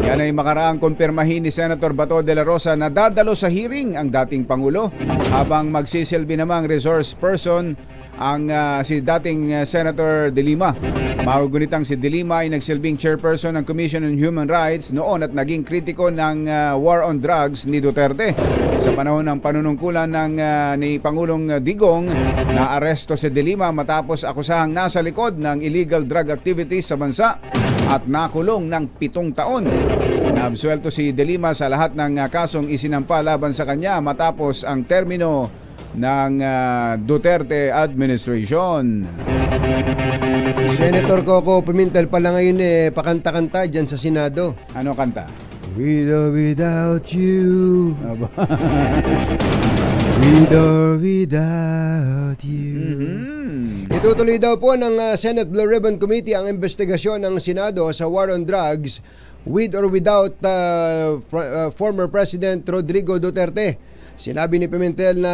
Yan ay makaraang kumpirmahin ni Senator Bato de la Rosa na dadalo sa hearing ang dating Pangulo habang magsisilbi namang resource person ang si dating Senator de Lima. Mahugunitang si de Lima ay nagsilbing chairperson ng Commission on Human Rights noon at naging kritiko ng war on drugs ni Duterte. Sa panahon ng panunungkulan ni Pangulong Digong, naaresto si de Lima matapos akusahang nasa likod ng illegal drug activities sa bansa at nakulong ng 7 taon. Naabsuelto si de Lima sa lahat ng kasong isinampa laban sa kanya matapos ang termino ng Duterte administration. Si Senator Coco Pimentel pala ngayon pakanta-kanta dyan sa Senado. Ano kanta? With or without you. With or without you. Itutuloy daw po ng Senate Blue Ribbon Committee ang investigasyon ng Senado sa war on drugs with or without former President Rodrigo Duterte. Sinabi ni Pimentel na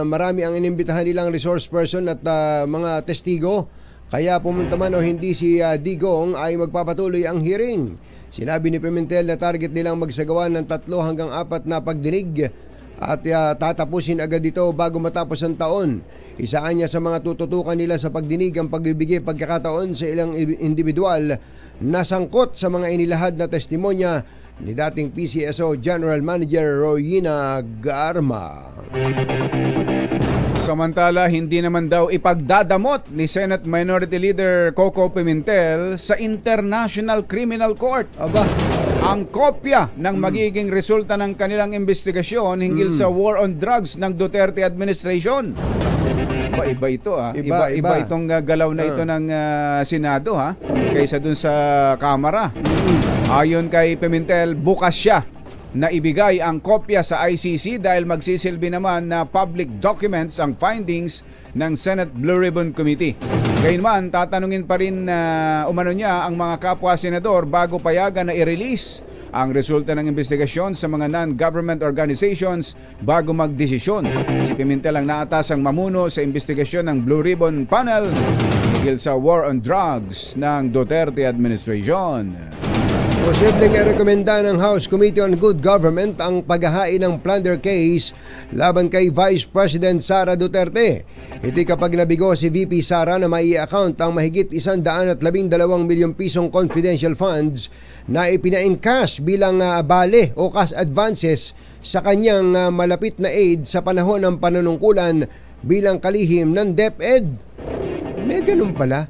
marami ang inimbitahan nilang resource person at mga testigo, kaya pumunta man o hindi si Digong ay magpapatuloy ang hearing. Sinabi ni Pimentel na target nilang magsagawa ng 3 hanggang 4 na pagdinig at tatapusin agad ito bago matapos ang taon. Isaan niya sa mga tututukan nila sa pagdinig ang pagbibigay pagkakataon sa ilang individual na sangkot sa mga inilahad na testimonya ni dating PCSO General Manager Royina Garma. Samantala, hindi naman daw ipagdadamot ni Senate Minority Leader Coco Pimentel sa International Criminal Court ang kopya ng magiging resulta ng kanilang investigasyon hinggil sa war on drugs ng Duterte administration. Iba ito Iba itong galaw na ito ng Senado kaysa dun sa Kamara. Ayon kay Pimentel, bukas siya na ibigay ang kopya sa ICC dahil magsisilbi naman na public documents ang findings ng Senate Blue Ribbon Committee. Gayunman, tatanungin pa rin umano niya ang mga kapwa senador bago payagan na i-release ang resulta ng investigasyon sa mga non-government organizations bago magdesisyon. Si Pimentel ang naatasang mamuno sa investigasyon ng Blue Ribbon Panel hinggil sa war on drugs ng Duterte administration. Posibleng rekomenda ng House Committee on Good Government ang paghahain ng plunder case laban kay Vice President Sara Duterte. Iti kapag nabigo si VP Sara na mai-account ang mahigit 112 milyong pisong confidential funds na ipina-encash bilang bale o cash advances sa kanyang malapit na aide sa panahon ng panunungkulan bilang kalihim ng DepEd. May ganun pala.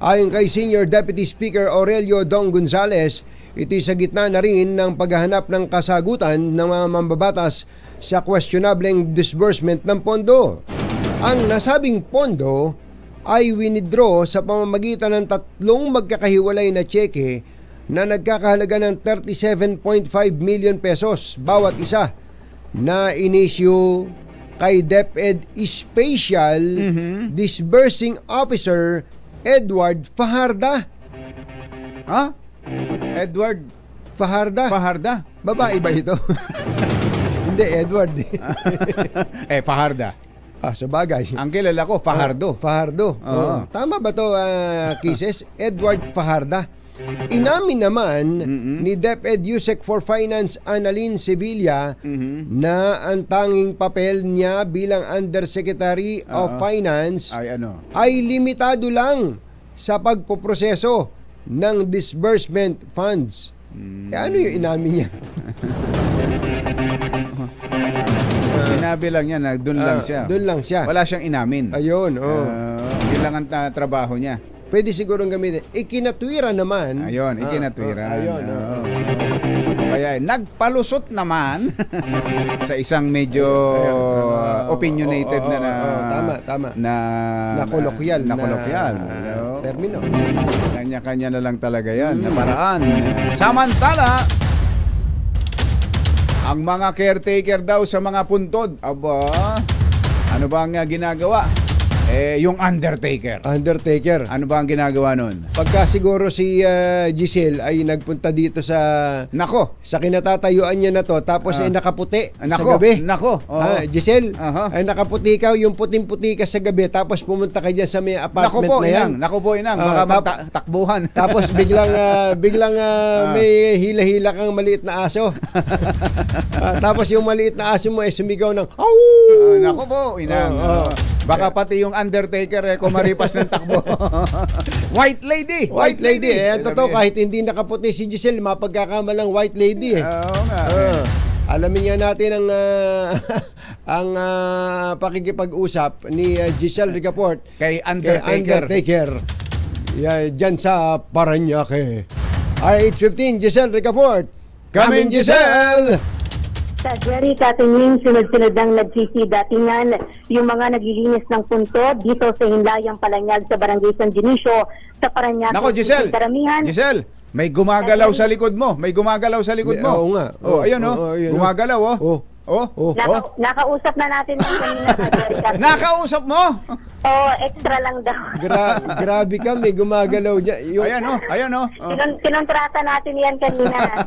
Ayon kay Senior Deputy Speaker Aurelio Dong Gonzales, iti sa gitna na rin ng paghahanap ng kasagutan ng mga mambabatas sa questionableng disbursement ng pondo. Ang nasabing pondo ay winidraw sa pamamagitan ng 3 magkakahiwalay na tseke na nagkakahalaga ng 37.5 million pesos bawat isa na inisyu kay DepEd Special Disbursing Officer Edward Fajarda. Ha? Edward Fajarda? Babae ba ito? Hindi, Edward. Fajarda. Sa bagay. Ang kilala ko, Fajardo. Fajardo. Tama ba to, Kisses? Edward Fajarda. Inamin naman ni DepEd Yusek for Finance Annalyn Sevilla na ang tanging papel niya bilang Undersecretary of Finance ay limitado lang sa pagpoproseso ng disbursement funds. Ano yung inamin niya? Sinabi lang niya na doon lang siya. Doon lang siya. Wala siyang inamin. Ayun. Yun lang ang trabaho niya. Pwede sigurong gamitin. Ikinatwira naman. Ayun, ikinatwira. Kaya nagpalusot naman sa isang medyo opinionated tama. na kolokyal. Termino. Kanya-kanya na lang talaga yan na paraan. Samantala, ang mga caretaker daw sa mga puntod, ano ba ang ginagawa? Yung Undertaker. Ano ba ang ginagawa nun? Pagka siguro si Giselle ay nagpunta dito sa kinatatayuan niya na to, tapos ay nakaputi sa gabi. Giselle, ay nakaputi ka, yung puting-puti ka sa gabi, tapos pumunta ka dyan sa may apartment na yan. Naku po, Inang. Baka magtakbuhan. Tapos biglang may hila-hila kang maliit na aso. Tapos yung maliit na aso mo ay sumigaw ng naku po, Inang. Baka pati yung Undertaker kumaripas ng takbo. White lady. Totoo, kahit hindi nakaputi si Giselle, mapagkakamalang white lady. Oo nga. Alamin nga natin ang pakikipag-usap ni Giselle Ricaport kay Undertaker. Diyan sa Parañaque. 8:15, Giselle Ricaport. Come in, Giselle! Sa Jerry Katunying, sunod-sunod ang nagsisi datingan yung mga naglilinis ng puntod dito sa Hinlayang Palanyag sa Barangay San Dionisio sa Parañaque. Nako, Giselle! Giselle! May gumagalaw sa likod mo. Oo nga. Ayun, gumagalaw, Nakausap na natin ng kanina sa Jerry Katunying. Nakausap mo? Extra lang daw. Grabe ka, may gumagalaw niya. Ayan. Kinontrata natin yan kanina.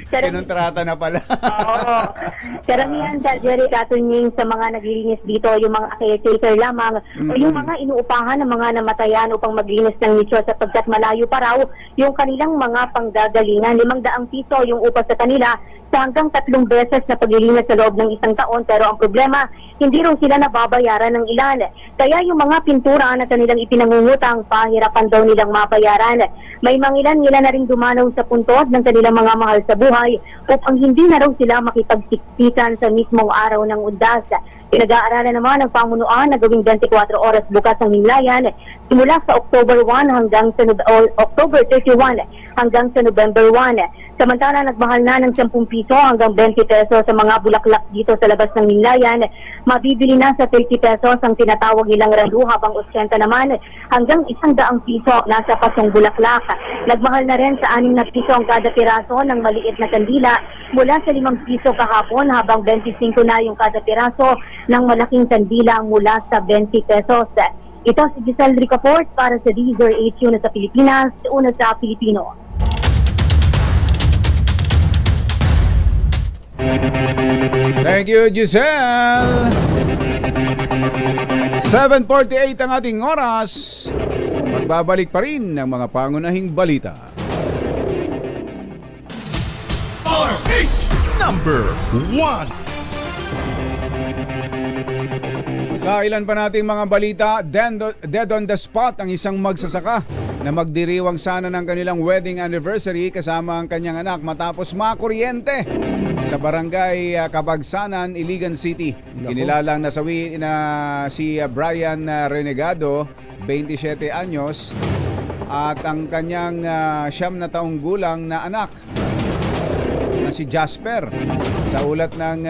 Kinontrata na pala. Oo. Karamihan sa Jerry Katunying sa mga naglilinis dito, yung mga caretaker lamang, o yung mga inuupahan ng mga namatayan upang maglinis ng nicho sapagkat malayo pa raw yung kanilang mga panggagalingan. 500 piso yung upa sa kanila sa hanggang 3 beses na paglilinis sa loob ng 1 taon. Pero ang problema, hindi raw sila nababayaran ng ilan. Kaya yung mga pintura na kanilang ipinangungutang, pahirapan daw nilang mabayaran. May mangilan nila na rin dumanaw sa puntod ng kanilang mga mahal sa buhay upang hindi na raw sila makipagsiksikan sa mismong araw ng undas. Pinag-aaralan naman ng pamunuan na gawing 24 oras bukas ang Hinlayan simula sa October 1 hanggang sa October 31 hanggang sa November 1. Samantala, nagmahal na ng 10 piso hanggang 20 pesos sa mga bulaklak dito sa labas ng Hinlayan. Mabibili na sa 30 pesos ang tinatawag nilang radu, habang 80 naman hanggang 100 piso nasa pasong bulaklak. Nagmahal na rin sa 6 na piso ang kada piraso ng maliit na kandila mula sa 5 piso kahapon, habang 25 na yung kada piraso ng malaking kandila mula sa 20 pesos. Ito si Giselle Ricaport para sa Deezer HQ na sa Pilipinas, una sa Pilipino. Thank you, Giselle. 7:48 ang ating oras. Magbabalik pa rin ng mga pangunahing balita. number 1. Sa ilan pa nating mga balita, dead on the spot ang isang magsasaka na magdiriwang sana ng kanilang wedding anniversary kasama ang kanyang anak matapos makuryente sa barangay Kabagsanan, Iligan City. Kinilalang nasawi na si Brian Renegado, 27 anyos, at ang kanyang 9 na taong gulang na anak na si Jasper. Sa ulat ng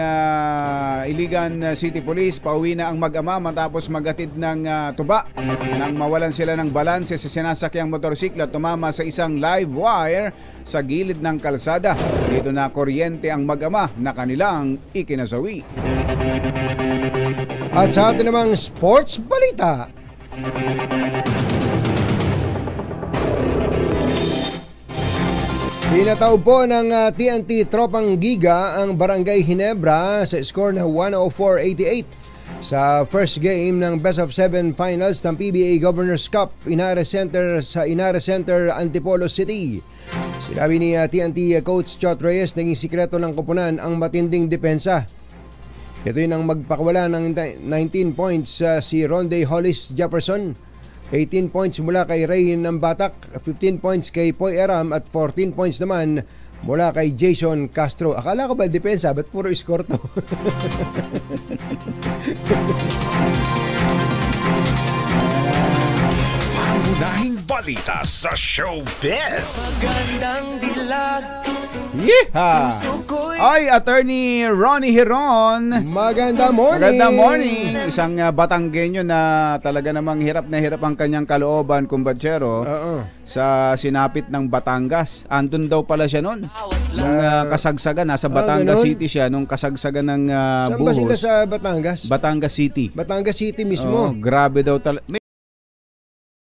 Iligan City Police, pauwi na ang mag-ama matapos maghatid ng tuba nang mawalan sila ng balanse sa sinasakyang motorsiklo at tumama sa isang live wire sa gilid ng kalsada. Dito na kuryente ang mag-ama na kanilang ikinasawi. At sa atin namang sports balita, pinataw po ng TNT Tropang Giga ang Barangay Ginebra sa score na 104-88 sa first game ng Best of 7 Finals ng PBA Governors Cup Inara Center sa Inara Center, Antipolo City. Sinabi ni TNT Coach Chot Reyes, naging sikreto ng koponan ang matinding depensa. Ito yun ang magpakawala ng 19 points si Ronde Hollis Jefferson, 18 points mula kay Ray Nambatak, 15 points kay Poy Eram at 14 points naman mula kay Jason Castro. Akala ko ba depensa, ba't puro score to? Pangunahing balita sa showbiz. Magandang dilag. Yeeha! Ay, Attorney Ronnie Hiron. Magandang morning. Magandang morning. Isang Batanggenyo na talaga namang hirap na hirap ang kanyang kalooban, kumbatsero, sa sinapit ng Batangas. Andun daw pala siya noon. Nung kasagsagan, nasa Batangas City siya, nung kasagsagan ng buhos. Saan ba sila sa Batangas? Batangas City. Batangas City mismo. Grabe daw talaga.